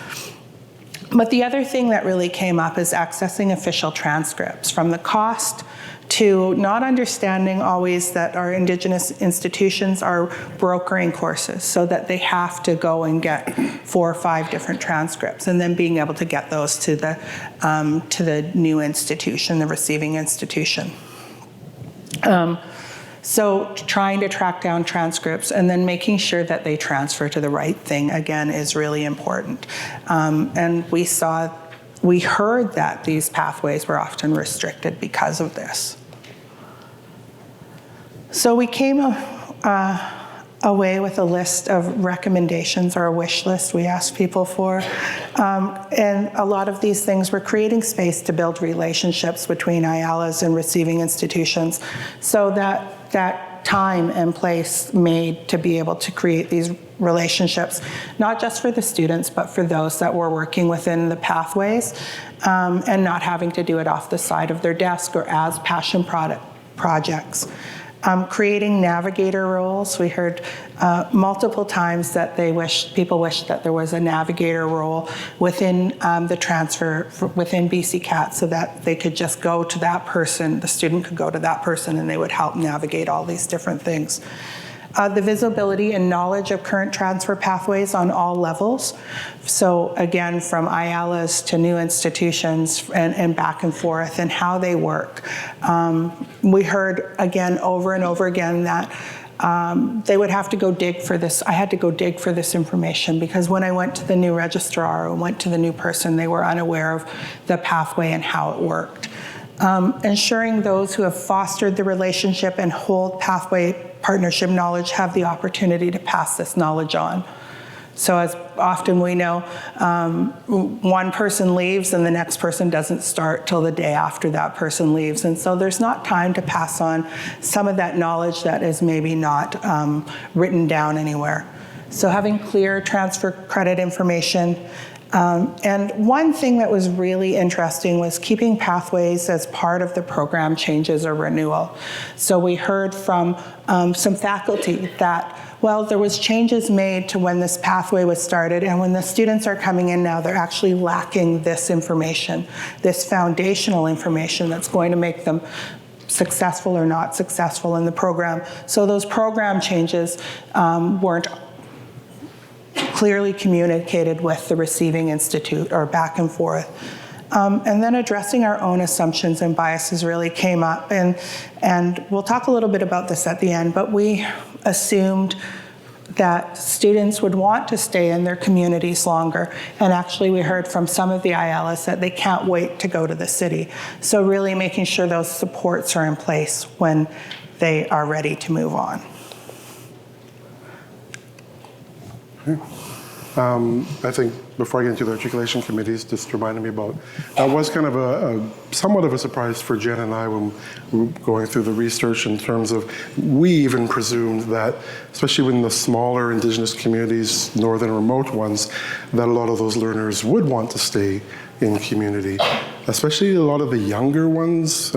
But the other thing that really came up is accessing official transcripts, from the cost to not understanding always that our Indigenous institutions are brokering courses, so that they have to go and get 4 or 5 different transcripts, and then being able to get those to the new institution, the receiving institution. So trying to track down transcripts and then making sure that they transfer to the right thing, again, is really important. And we heard that these pathways were often restricted because of this. So we came away with a list of recommendations, or a wish list we asked people for. And a lot of these things were creating space to build relationships between IAHLAs and receiving institutions, so that time and place made to be able to create these relationships, not just for the students, but for those that were working within the pathways, and not having to do it off the side of their desk or as passion projects. Creating navigator roles. We heard multiple times that people wish that there was a navigator role within the transfer within BC CAT, so that they could just go to that person, the student could go to that person, and they would help navigate all these different things. The visibility and knowledge of current transfer pathways on all levels. So again, from IAHLAs to new institutions and back and forth, and how they work. We heard again, over and over again, that they would have to go dig for this. I had to go dig for this information, because when I went to the new registrar or went to the new person, they were unaware of the pathway and how it worked. Ensuring those who have fostered the relationship and hold pathway partnership knowledge have the opportunity to pass this knowledge on. So as often we know, one person leaves and the next person doesn't start till the day after that person leaves. And so there's not time to pass on some of that knowledge that is maybe not written down anywhere. So having clear transfer credit information. And one thing that was really interesting was keeping pathways as part of the program changes or renewal. So we heard from some faculty that, well, there was changes made to when this pathway was started, and when the students are coming in now, they're actually lacking this information, this foundational information that's going to make them successful or not successful in the program. So those program changes weren't clearly communicated with the receiving institute, or back and forth. And then addressing our own assumptions and biases really came up, and we'll talk a little bit about this at the end, but we assumed that students would want to stay in their communities longer, and actually we heard from some of the IAHLAs that they can't wait to go to the city. So really making sure those supports are in place when they are ready to move on. I think before I get into the articulation committees, just reminded me about, that was kind of somewhat of a surprise for Jen and I when we were going through the research, in terms of, we even presumed that, especially in the smaller Indigenous communities, northern remote ones, that a lot of those learners would want to stay in community. Especially a lot of the younger ones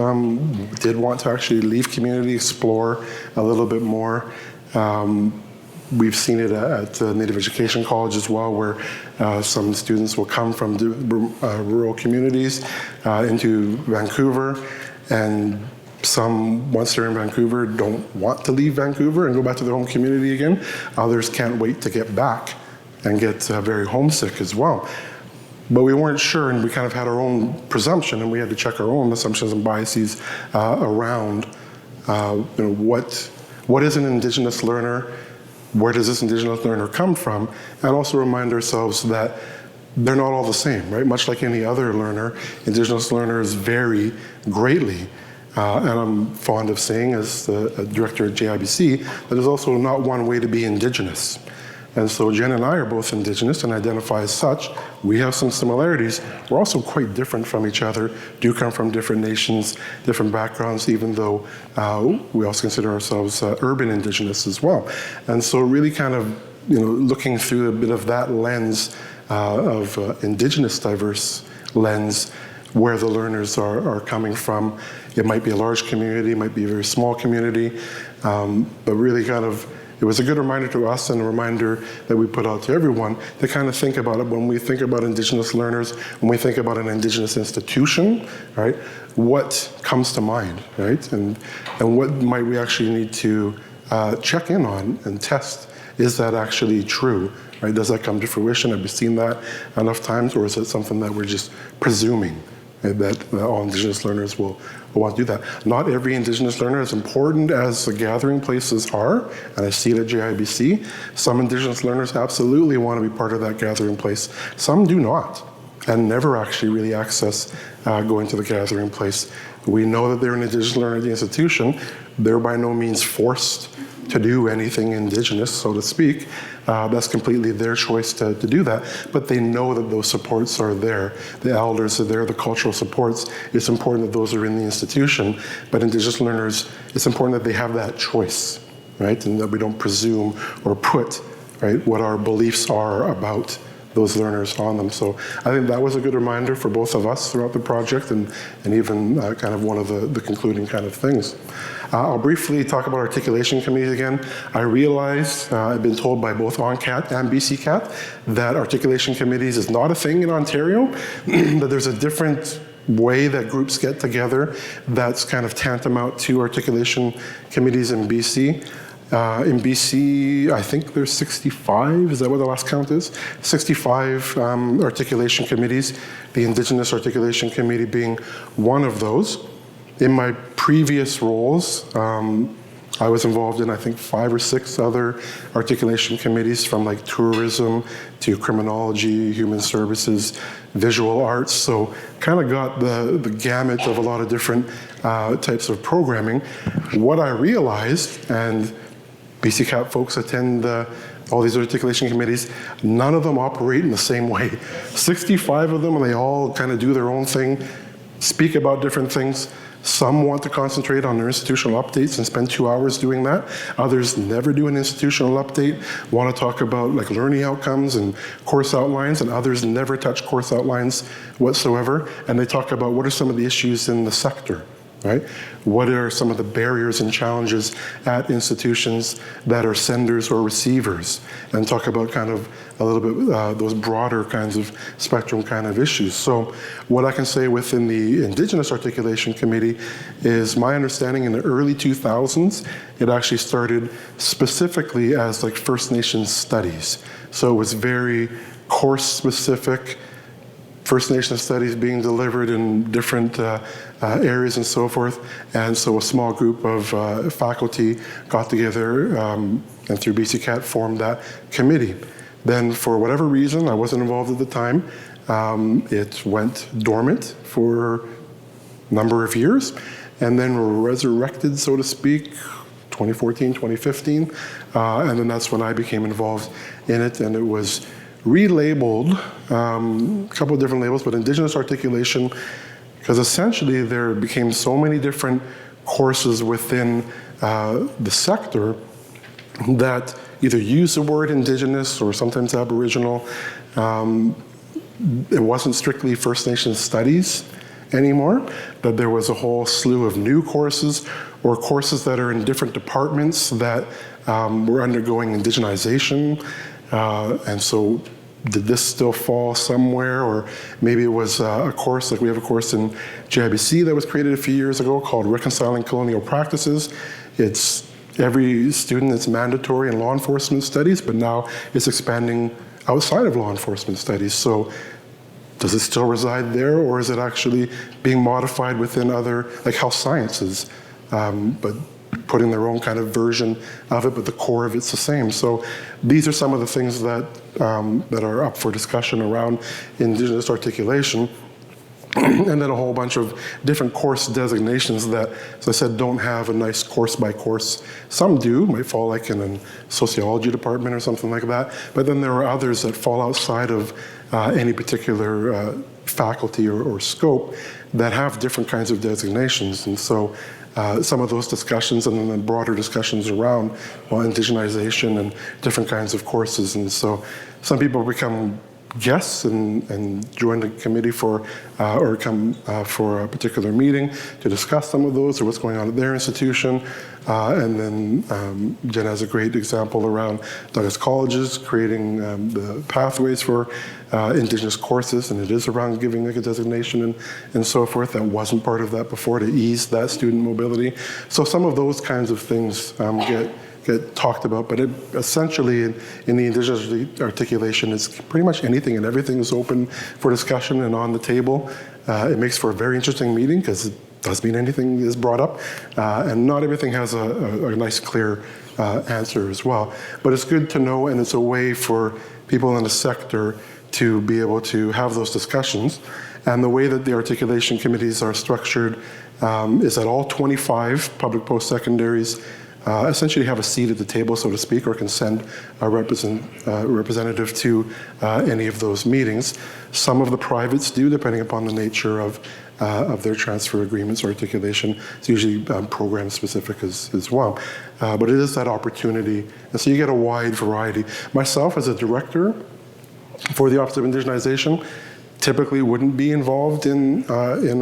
did want to actually leave community, explore a little bit more. We've seen it at Native Education College as well, where some students will come from rural communities into Vancouver, and some, once they're in Vancouver, don't want to leave Vancouver and go back to their home community again. Others can't wait to get back and get very homesick as well. But we weren't sure, and we kind of had our own presumption, and we had to check our own assumptions and biases around what is an Indigenous learner, where does this Indigenous learner come from, and also remind ourselves that they're not all the same, right? Much like any other learner, Indigenous learners vary greatly. And I'm fond of saying, as the director at JIBC, that there's also not one way to be Indigenous. And so Jen and I are both Indigenous and identify as such. We have some similarities. We're also quite different from each other, do come from different nations, different backgrounds, even though we also consider ourselves urban Indigenous as well. And so really kind of, looking through a bit of that lens of Indigenous diverse lens, where the learners are coming from. It might be a large community, it might be a very small community, but really kind of, it was a good reminder to us and a reminder that we put out to everyone to kind of think about it when we think about Indigenous learners, when we think about an Indigenous institution, right? What comes to mind, right? And what might we actually need to check in on and test? Is that actually true, right? Does that come to fruition? Have we seen that enough times, or is it something that we're just presuming that all Indigenous learners will want to do that? Not every Indigenous learner, as important as the gathering places are, and I see it at JIBC, some Indigenous learners absolutely want to be part of that gathering place. Some do not, and never actually really access going to the gathering place. We know that they're an Indigenous learner at the institution. They're by no means forced to do anything Indigenous, so to speak. That's completely their choice to do that, but they know that those supports are there. The elders are there, the cultural supports. It's important that those are in the institution, but Indigenous learners, it's important that they have that choice, right? And that we don't presume or put, right, what our beliefs are about those learners on them. So I think that was a good reminder for both of us throughout the project, and even kind of one of the concluding kind of things. I'll briefly talk about articulation committees again. I realized, I've been told by both ONCAT and BCCAT, that articulation committees is not a thing in Ontario, that there's a different way that groups get together that's kind of tantamount to articulation committees in BC. In BC, I think there's 65, is that what the last count is? 65 articulation committees, the Indigenous Articulation Committee being one of those. In my previous roles, I was involved in, I think, 5 or 6 other articulation committees, from like tourism to criminology, human services, visual arts. So kind of got the gamut of a lot of different types of programming. What I realized, and BCCAP folks attend all these articulation committees, none of them operate in the same way. 65 of them, and they all kind of do their own thing, speak about different things. Some want to concentrate on their institutional updates and spend 2 hours doing that. Others never do an institutional update, want to talk about like learning outcomes and course outlines, and others never touch course outlines whatsoever. And they talk about what are some of the issues in the sector, right? What are some of the barriers and challenges at institutions that are senders or receivers, and talk about kind of a little bit those broader kinds of spectrum kind of issues. So what I can say within the Indigenous Articulation Committee is my understanding in the early 2000s, it actually started specifically as like First Nations studies. So it was very course specific, First Nations studies being delivered in different areas and so forth. And so a small group of faculty got together and through BCCAT formed that committee. Then for whatever reason, I wasn't involved at the time, it went dormant for a number of years and then resurrected, so to speak, 2014, 2015. And then that's when I became involved in it, and it was relabeled, a couple of different labels, but Indigenous Articulation, because essentially there became so many different courses within the sector that either use the word Indigenous or sometimes Aboriginal. It wasn't strictly First Nations studies anymore, that there was a whole slew of new courses or courses that are in different departments that were undergoing indigenization. And so did this still fall somewhere? Or maybe it was a course, like we have a course in JIBC that was created a few years ago called Reconciling Colonial Practices. It's every student, it's mandatory in law enforcement studies, but now it's expanding outside of law enforcement studies. So does it still reside there, or is it actually being modified within other, like health sciences, but putting their own kind of version of it, but the core of it's the same? So these are some of the things that, that are up for discussion around Indigenous articulation. And then a whole bunch of different course designations that, as I said, don't have a nice course by course. Some do, might fall like in a sociology department or something like that, but then there are others that fall outside of any particular faculty or scope that have different kinds of designations. And so some of those discussions, and then the broader discussions around, well, indigenization and different kinds of courses. And so some people become guests and join the committee for or come for a particular meeting to discuss some of those or what's going on at their institution. And then Jen has a great example around Douglas Colleges creating the pathways for Indigenous courses, and it is around giving like a designation and so forth. That wasn't part of that before, to ease that student mobility. So some of those kinds of things get talked about, but it essentially in the Indigenous articulation is pretty much anything and everything is open for discussion and on the table. It makes for a very interesting meeting because it does mean anything is brought up, and not everything has a nice clear answer as well. But it's good to know, and it's a way for people in the sector to be able to have those discussions. And the way that the articulation committees are structured is that all 25 public post-secondaries essentially have a seat at the table, so to speak, or can send a representative to any of those meetings. Some of the privates do, depending upon the nature of their transfer agreements or articulation. It's usually program specific as well. But it is that opportunity, and so you get a wide variety. Myself as a director for the Office of Indigenization, typically wouldn't be involved in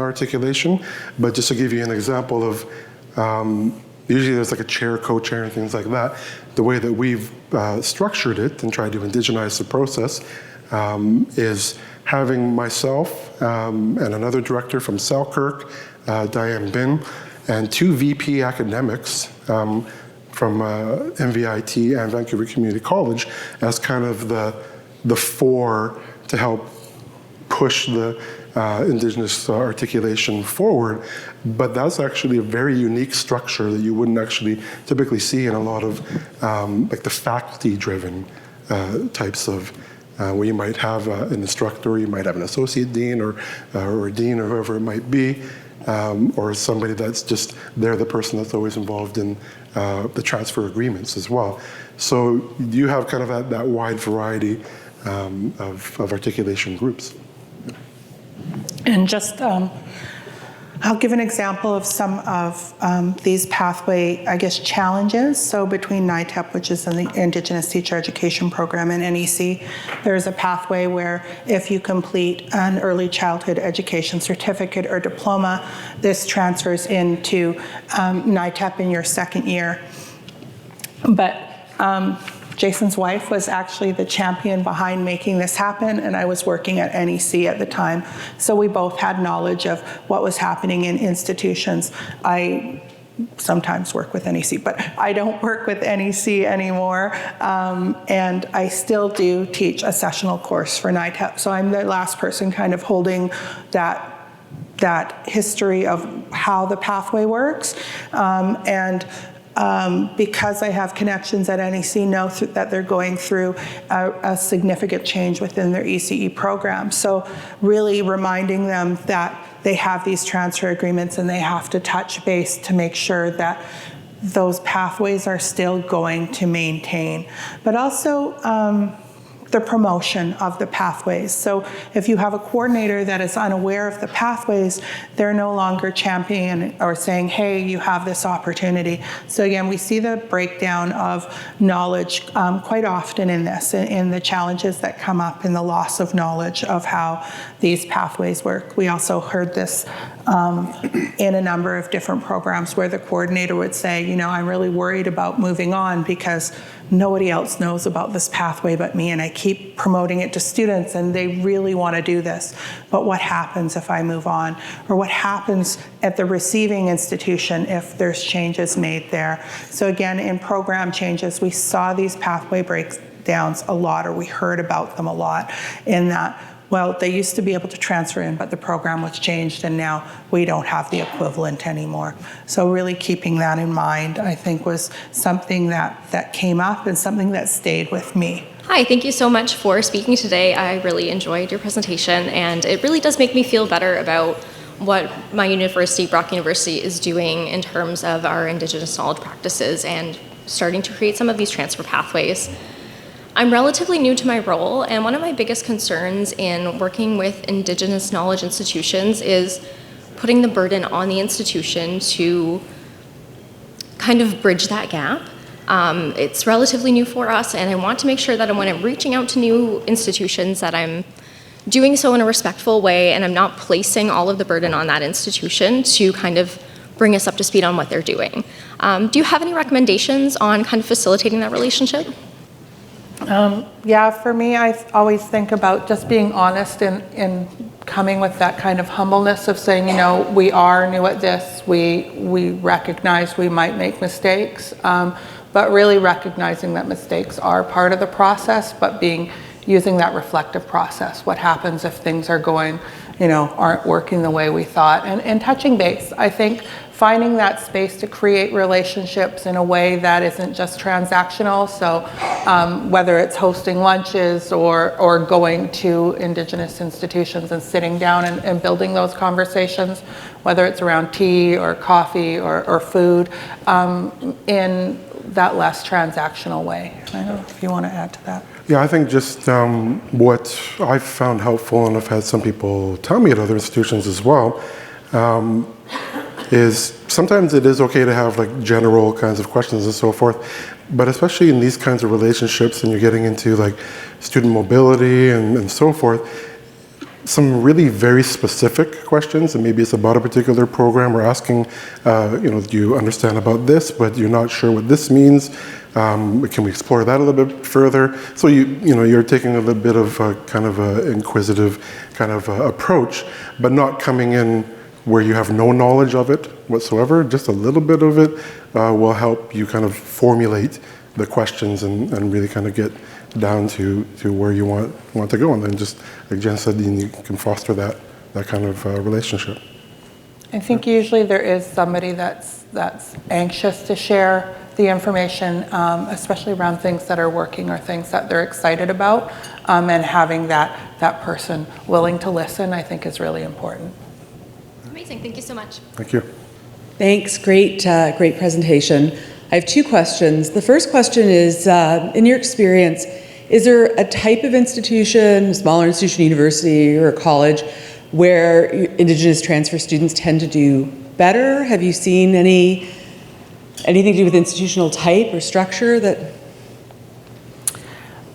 articulation, but just to give you an example of, usually there's like a chair, co-chair, and things like that. The way that we've structured it and tried to indigenize the process is having myself and another director from Selkirk, Diane Bin, and 2 VP academics from MVIT and Vancouver Community College as kind of the 4 to help push the Indigenous articulation forward. But that's actually a very unique structure that you wouldn't actually typically see in a lot of like the faculty-driven types of where you might have an instructor, you might have an associate dean or a dean or whoever it might be, or somebody that's just, they're the person that's always involved in the transfer agreements as well. So you have kind of that wide variety of articulation groups. And just, I'll give an example of some of these pathway, I guess, challenges. So between NITEP, which is the Indigenous Teacher Education Program, and NEC, there's a pathway where if you complete an early childhood education certificate or diploma, this transfers into NITEP in your second year. But Jason's wife was actually the champion behind making this happen, and I was working at NEC at the time. So we both had knowledge of what was happening in institutions. I sometimes work with NEC, but I don't work with NEC anymore. And I still do teach a sessional course for NITEP. So I'm the last person kind of holding that history of how the pathway works. Because I have connections at NEC, know that they're going through a significant change within their ECE program. So really reminding them that they have these transfer agreements and they have to touch base to make sure that those pathways are still going to maintain. But also the promotion of the pathways. So if you have a coordinator that is unaware of the pathways, they're no longer championing or saying, hey, you have this opportunity. So again, we see the breakdown of knowledge quite often in this, in the challenges that come up in the loss of knowledge of how these pathways work. We also heard this in a number of different programs where the coordinator would say, you know, I'm really worried about moving on because nobody else knows about this pathway but me, and I keep promoting it to students and they really want to do this. But what happens if I move on? Or what happens at the receiving institution if there's changes made there? So again, in program changes, we saw these pathway breakdowns a lot, or we heard about them a lot, in that, well, they used to be able to transfer in, but the program was changed and now we don't have the equivalent anymore. So really keeping that in mind, I think, was something that came up and something that stayed with me. Hi, thank you so much for speaking today. I really enjoyed your presentation, and it really does make me feel better about what my university, Brock University, is doing in terms of our Indigenous knowledge practices and starting to create some of these transfer pathways. I'm relatively new to my role, and one of my biggest concerns in working with Indigenous knowledge institutions is putting the burden on the institution to kind of bridge that gap. It's relatively new for us, and I want to make sure that when I'm reaching out to new institutions that I'm doing so in a respectful way, and I'm not placing all of the burden on that institution to kind of bring us up to speed on what they're doing. Do you have any recommendations on kind of facilitating that relationship? Yeah, for me, I always think about just being honest and coming with that kind of humbleness of saying, you know, we are new at this, we recognize we might make mistakes, but really recognizing that mistakes are part of the process, but using that reflective process. What happens if things are going, aren't working the way we thought? And touching base. I think finding that space to create relationships in a way that isn't just transactional. So whether it's hosting lunches or going to Indigenous institutions and sitting down and building those conversations, whether it's around tea or coffee or food, in that less transactional way. I don't know if you want to add to that. Yeah, I think just what I've found helpful, and I've had some people tell me at other institutions as well, is sometimes it is okay to have like general kinds of questions and so forth, but especially in these kinds of relationships and you're getting into like student mobility and so forth, some really very specific questions, and maybe it's about a particular program or asking, do you understand about this, but you're not sure what this means. Can we explore that a little bit further? So you're taking a little bit of a kind of an inquisitive kind of approach, but not coming in where you have no knowledge of it whatsoever. Just a little bit of it will help you kind of formulate the questions and really kind of get down to where you want to go. And then just, like Jen said, you can foster that kind of relationship. I think usually there is somebody that's anxious to share the information, especially around things that are working or things that they're excited about, and having that person willing to listen, I think, is really important. Amazing, thank you so much. Thank you. Thanks, great presentation. I have two questions. The first question is, in your experience, is there a type of institution, a smaller institution, university, or a college, where Indigenous transfer students tend to do better? Have you seen anything to do with institutional type or structure that?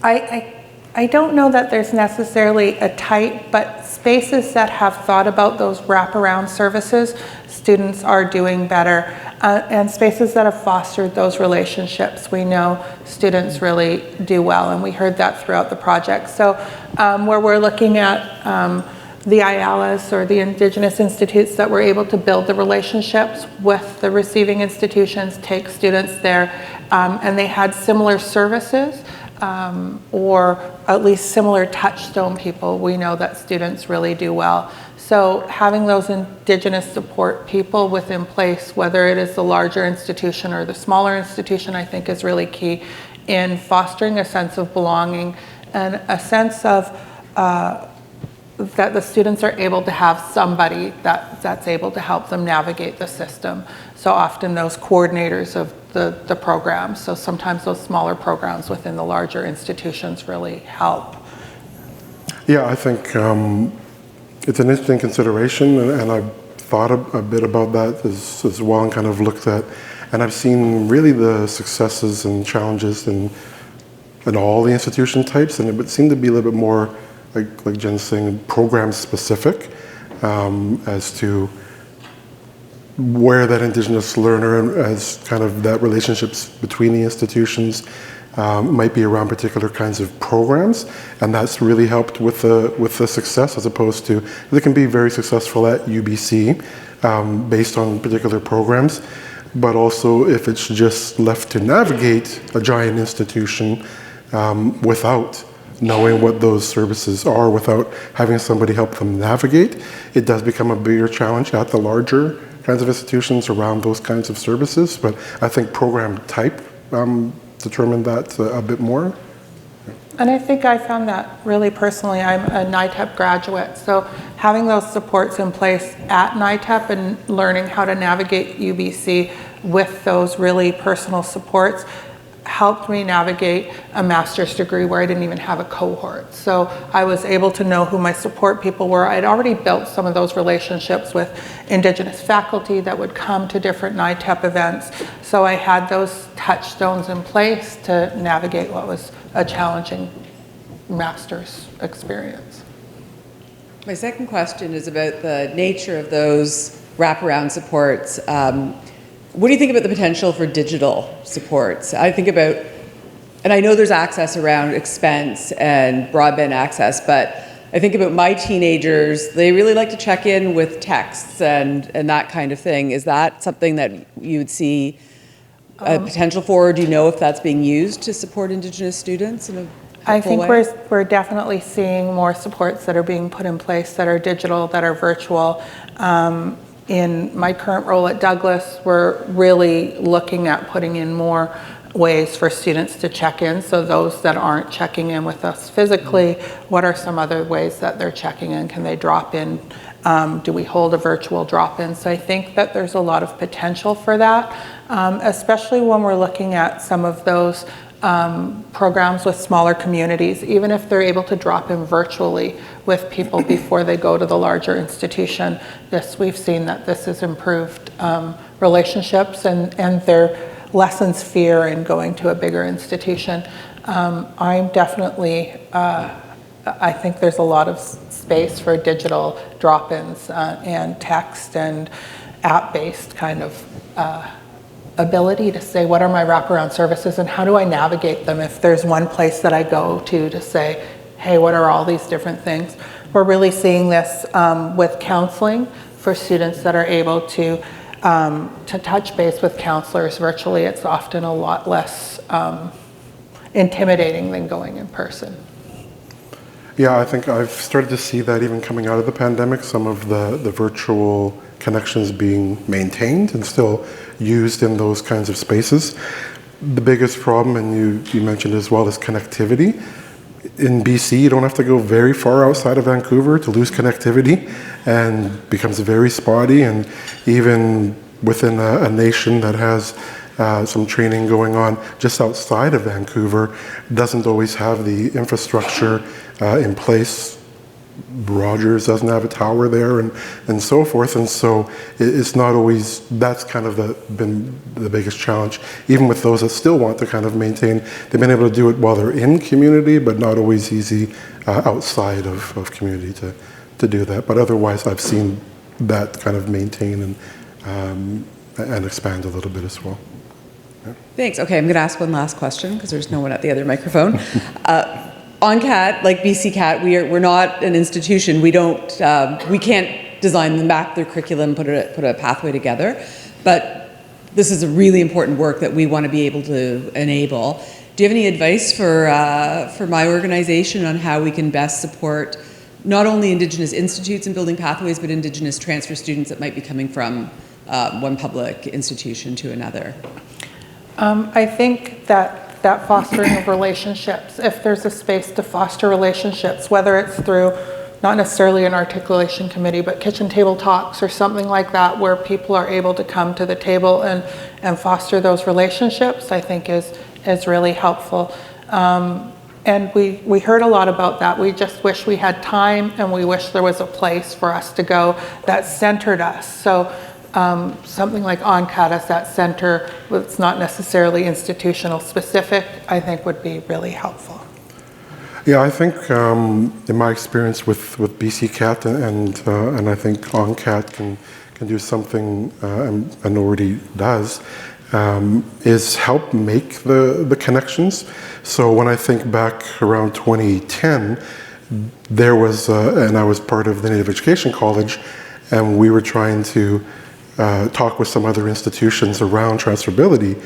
I don't know that there's necessarily a type, but spaces that have thought about those wraparound services, students are doing better. And spaces that have fostered those relationships, we know students really do well, and we heard that throughout the project. So where we're looking at the IAHLAs or the Indigenous institutes that were able to build the relationships with the receiving institutions, take students there, and they had similar services, or at least similar touchstone people, we know that students really do well. So having those Indigenous support people within place, whether it is the larger institution or the smaller institution, I think is really key in fostering a sense of belonging and a sense of that the students are able to have somebody that's able to help them navigate the system. So often those coordinators of the programs, so sometimes those smaller programs within the larger institutions really help. Yeah, I think it's an interesting consideration, and I've thought a bit about that as well, and kind of looked at, and I've seen really the successes and challenges in all the institution types, and it would seem to be a little bit more, like Jen's saying, program specific as to where that Indigenous learner, as kind of that relationships between the institutions might be around particular kinds of programs, and that's really helped with the success, as opposed to they can be very successful at UBC based on particular programs, but also if it's just left to navigate a giant institution without knowing what those services are, without having somebody help them navigate, it does become a bigger challenge at the larger kinds of institutions around those kinds of services. But I think program type determined that a bit more. And I think I found that really personally. I'm a NITEP graduate, so having those supports in place at NITEP and learning how to navigate UBC with those really personal supports helped me navigate a master's degree where I didn't even have a cohort. So I was able to know who my support people were. I'd already built some of those relationships with Indigenous faculty that would come to different NITEP events. So I had those touchstones in place to navigate what was a challenging master's experience. My second question is about the nature of those wraparound supports. What do you think about the potential for digital supports? I think about, and I know there's access around expense and broadband access, but I think about my teenagers, they really like to check in with texts and that kind of thing. Is that something that you would see a potential for, or do you know if that's being used to support Indigenous students in a I think way? we're definitely seeing more supports that are being put in place that are digital, that are virtual. In my current role at Douglas, we're really looking at putting in more ways for students to check in. So those that aren't checking in with us physically, what are some other ways that they're checking in? Can they drop in? Do we hold a virtual drop-in? So I think that there's a lot of potential for that, especially when we're looking at some of those programs with smaller communities, even if they're able to drop in virtually with people before they go to the larger institution. We've seen that this has improved relationships and their lessens fear in going to a bigger institution. I'm definitely, I think there's a lot of space for digital drop-ins and text and app-based kind of ability to say, what are my wraparound services and how do I navigate them if there's one place that I go to say, hey, what are all these different things? We're really seeing this with counseling for students that are able to touch base with counselors virtually. It's often a lot less intimidating than going in person. Yeah, I think I've started to see that even coming out of the pandemic, some of the virtual connections being maintained and still used in those kinds of spaces. The biggest problem, and you mentioned as well, is connectivity. In BC, you don't have to go very far outside of Vancouver to lose connectivity, and becomes very spotty. And even within a nation that has some training going on just outside of Vancouver, doesn't always have the infrastructure in place. Rogers doesn't have a tower there, and so forth, and so it's not always, that's kind of been the biggest challenge. Even with those that still want to kind of maintain, they've been able to do it while they're in community, but not always easy outside of community to do that. But otherwise, I've seen that kind of maintain and expand a little bit as well. Yeah. Thanks. Okay, I'm going to ask one last question because there's no one at the other microphone. ONCAT, like BC Cat, we're not an institution. We can't design them back their curriculum, put a pathway together. But this is a really important work that we want to be able to enable. Do you have any advice for my organization on how we can best support not only Indigenous institutes in building pathways, but Indigenous transfer students that might be coming from one public institution to another? I think that fostering of relationships, if there's a space to foster relationships, whether it's through not necessarily an articulation committee, but kitchen table talks or something like that, where people are able to come to the table and foster those relationships, I think is really helpful. And we heard a lot about that. We just wish we had time, and we wish there was a place for us to go that centered us. So something like ONCAT as that center, it's not necessarily institutional specific, I think would be really helpful. Yeah, I think in my experience with BC Cat and I think ONCAT can do something and already does, is help make the connections. So when I think back around 2010, there was, and I was part of the Native Education College, and we were trying to talk with some other institutions around transferability.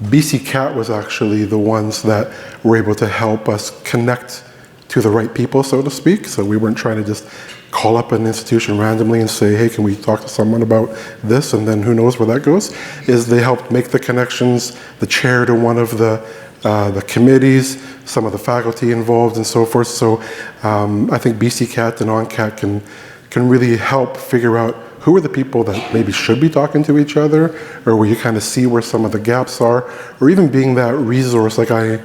BC Cat was actually the ones that were able to help us connect to the right people, so to speak. So we weren't trying to just call up an institution randomly and say, hey, can we talk to someone about this? And then who knows where that goes. Is they helped make the connections, the chair to one of the committees, some of the faculty involved and so forth. So I think BC Cat and ONCAT can really help figure out who are the people that maybe should be talking to each other, or where you kind of see where some of the gaps are, or even being that resource. Like I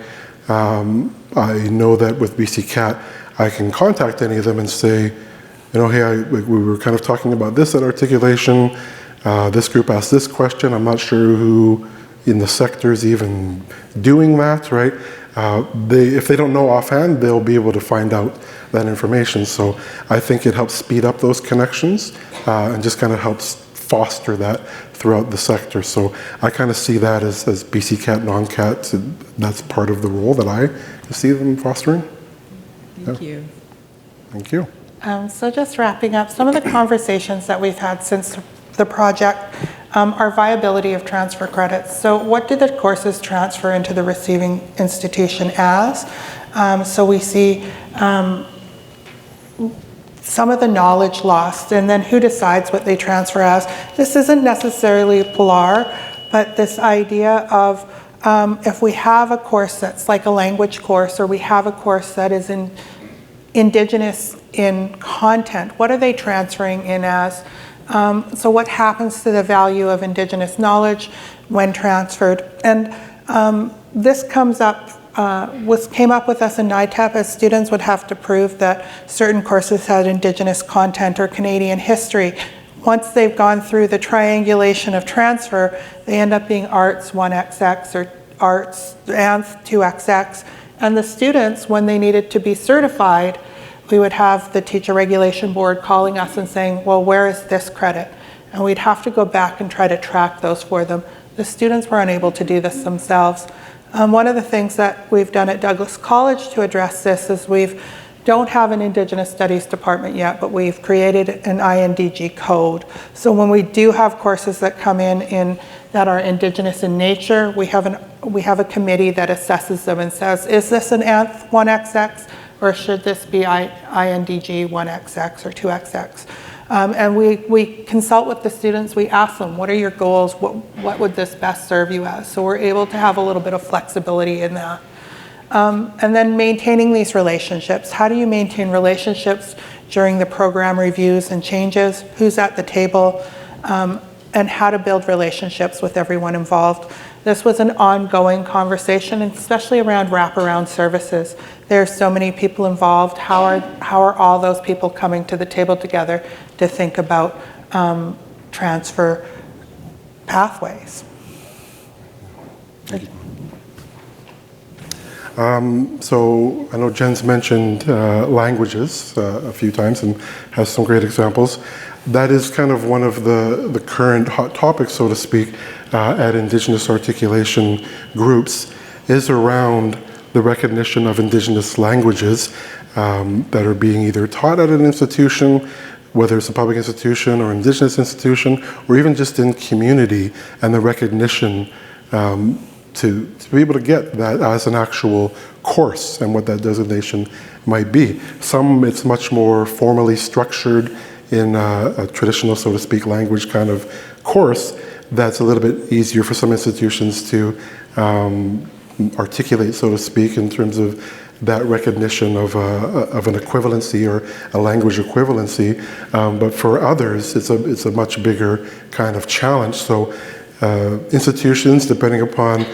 know that with BC CAT, I can contact any of them and say, hey, we were kind of talking about this at articulation. This group asked this question. I'm not sure who in the sector is even doing that, right? If they don't know offhand, they'll be able to find out that information. So I think it helps speed up those connections and just kind of helps foster that throughout the sector. So I kind of see that as BC CAT, non-CAT, that's part of the role that I see them fostering. Thank you. Thank you. So just wrapping up, some of the conversations that we've had since the project are viability of transfer credits. So what do the courses transfer into the receiving institution as? So we see some of the knowledge lost, and then who decides what they transfer as. This isn't necessarily polar, but this idea of if we have a course that's like a language course, or we have a course that is in Indigenous in content, what are they transferring in as? So what happens to the value of Indigenous knowledge when transferred? And this comes up, came up with us in NITAP, as students would have to prove that certain courses had Indigenous content or Canadian history. Once they've gone through the triangulation of transfer, they end up being arts 1XX or arts and 2XX. And the students, when they needed to be certified, we would have the teacher regulation board calling us and saying, well, where is this credit? And we'd have to go back and try to track those for them. The students were unable to do this themselves. One of the things that we've done at Douglas College to address this is we don't have an Indigenous Studies department yet, but we've created an INDG code. So when we do have courses that come in that are Indigenous in nature, we have a committee that assesses them and says, is this an ANTH 1XX? Or should this be INDG 1XX or 2XX? And we consult with the students. We ask them, what are your goals? What would this best serve you as? So we're able to have a little bit of flexibility in that. And then maintaining these relationships. How do you maintain relationships during the program reviews and changes? Who's at the table? And how to build relationships with everyone involved. This was an ongoing conversation, and especially around wraparound services. There's so many people involved. How are all those people coming to the table together to think about transfer pathways? So I know Jen's mentioned languages a few times and has some great examples. That is kind of one of the current hot topics, so to speak, at Indigenous articulation groups, is around the recognition of Indigenous languages that are being either taught at an institution, whether it's a public institution or Indigenous institution, or even just in community, and the recognition to be able to get that as an actual course and what that designation might be. Some, it's much more formally structured in a traditional, so to speak, language kind of course that's a little bit easier for some institutions to articulate, so to speak, in terms of that recognition of an equivalency or a language equivalency. But for others, it's a much bigger kind of challenge. So institutions, depending upon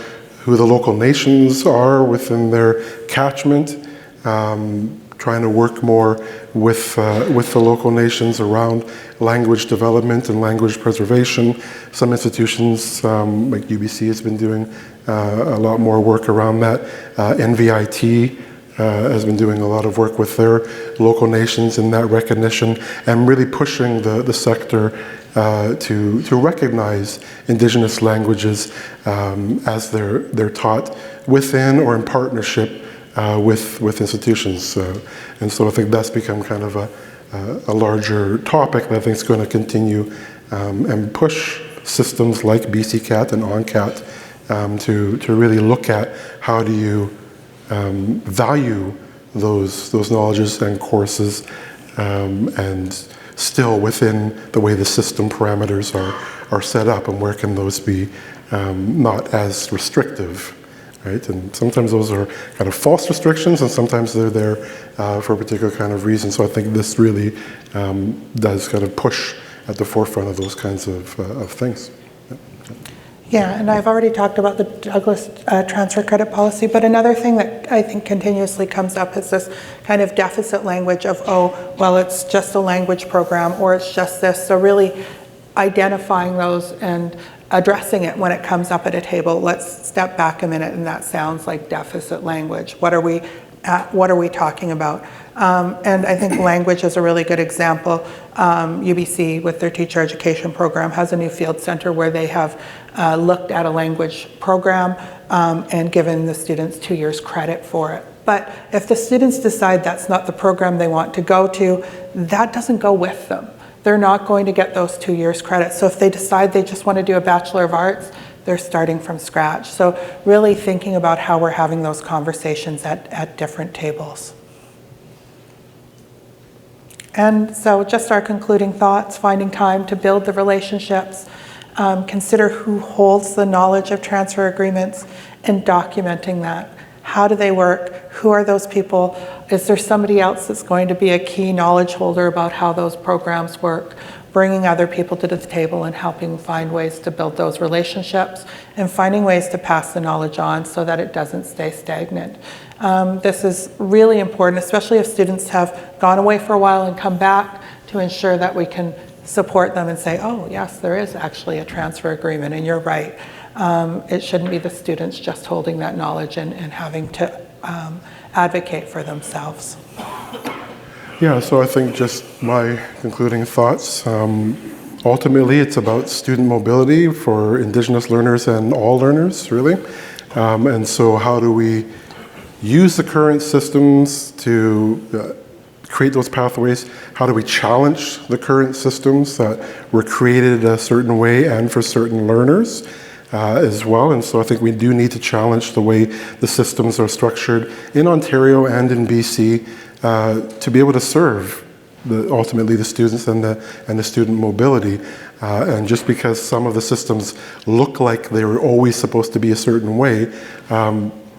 who the local nations are within their catchment, trying to work more with the local nations around language development and language preservation. Some institutions, like UBC, has been doing a lot more work around that. NVIT has been doing a lot of work with their local nations in that recognition and really pushing the sector to recognize Indigenous languages as they're taught within or in partnership with institutions. And so I think that's become kind of a larger topic that I think is going to continue and push systems like BC CAT and ONCAT to really look at how do you value those knowledges and courses and still within the way the system parameters are set up, and where can those be not as restrictive, right? And sometimes those are kind of false restrictions, and sometimes they're there for a particular kind of reason. So I think this really does kind of push at the forefront of those kinds of things. Yeah, and I've already talked about the Douglas transfer credit policy, but another thing that I think continuously comes up is this kind of deficit language of, oh, well, it's just a language program, or it's just this. So really identifying those and addressing it when it comes up at a table. Let's step back a minute, and that sounds like deficit language. What are we talking about? And I think language is a really good example. UBC, with their teacher education program, has a new field center where they have looked at a language program and given the students 2 years credit for it. But if the students decide that's not the program they want to go to, that doesn't go with them. They're not going to get those 2 years credit. So if they decide they just want to do a Bachelor of Arts, they're starting from scratch. So really thinking about how we're having those conversations at different tables. And so just our concluding thoughts, finding time to build the relationships, consider who holds the knowledge of transfer agreements and documenting that. How do they work? Who are those people? Is there somebody else that's going to be a key knowledge holder about how those programs work? Bringing other people to the table and helping find ways to build those relationships and finding ways to pass the knowledge on so that it doesn't stay stagnant. This is really important, especially if students have gone away for a while and come back, to ensure that we can support them and say, oh, yes, there is actually a transfer agreement, and you're right. It shouldn't be the students just holding that knowledge and having to advocate for themselves. Yeah, so I think just my concluding thoughts. Ultimately, it's about student mobility for Indigenous learners and all learners, really. And so how do we use the current systems to create those pathways? How do we challenge the current systems that were created a certain way and for certain learners as well? And so I think we do need to challenge the way the systems are structured in Ontario and in BC to be able to serve ultimately the students and the student mobility. And just because some of the systems look like they were always supposed to be a certain way,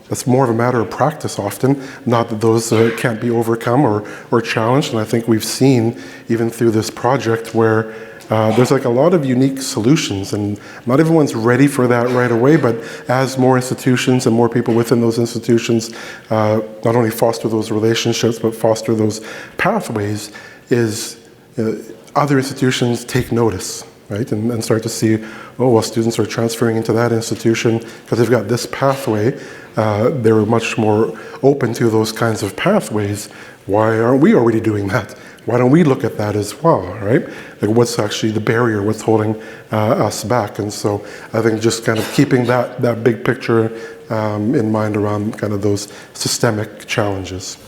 that's more of a matter of practice often, not that those can't be overcome or challenged. And I think we've seen, even through this project, where there's like a lot of unique solutions, and not everyone's ready for that right away, but as more institutions and more people within those institutions not only foster those relationships, but foster those pathways, other institutions take notice, right? And start to see, oh, well, students are transferring into that institution because they've got this pathway. They're much more open to those kinds of pathways. Why aren't we already doing that? Why don't we look at that as well, right? Like, what's actually the barrier? What's holding us back? And so I think just kind of keeping that big picture in mind around kind of those systemic challenges.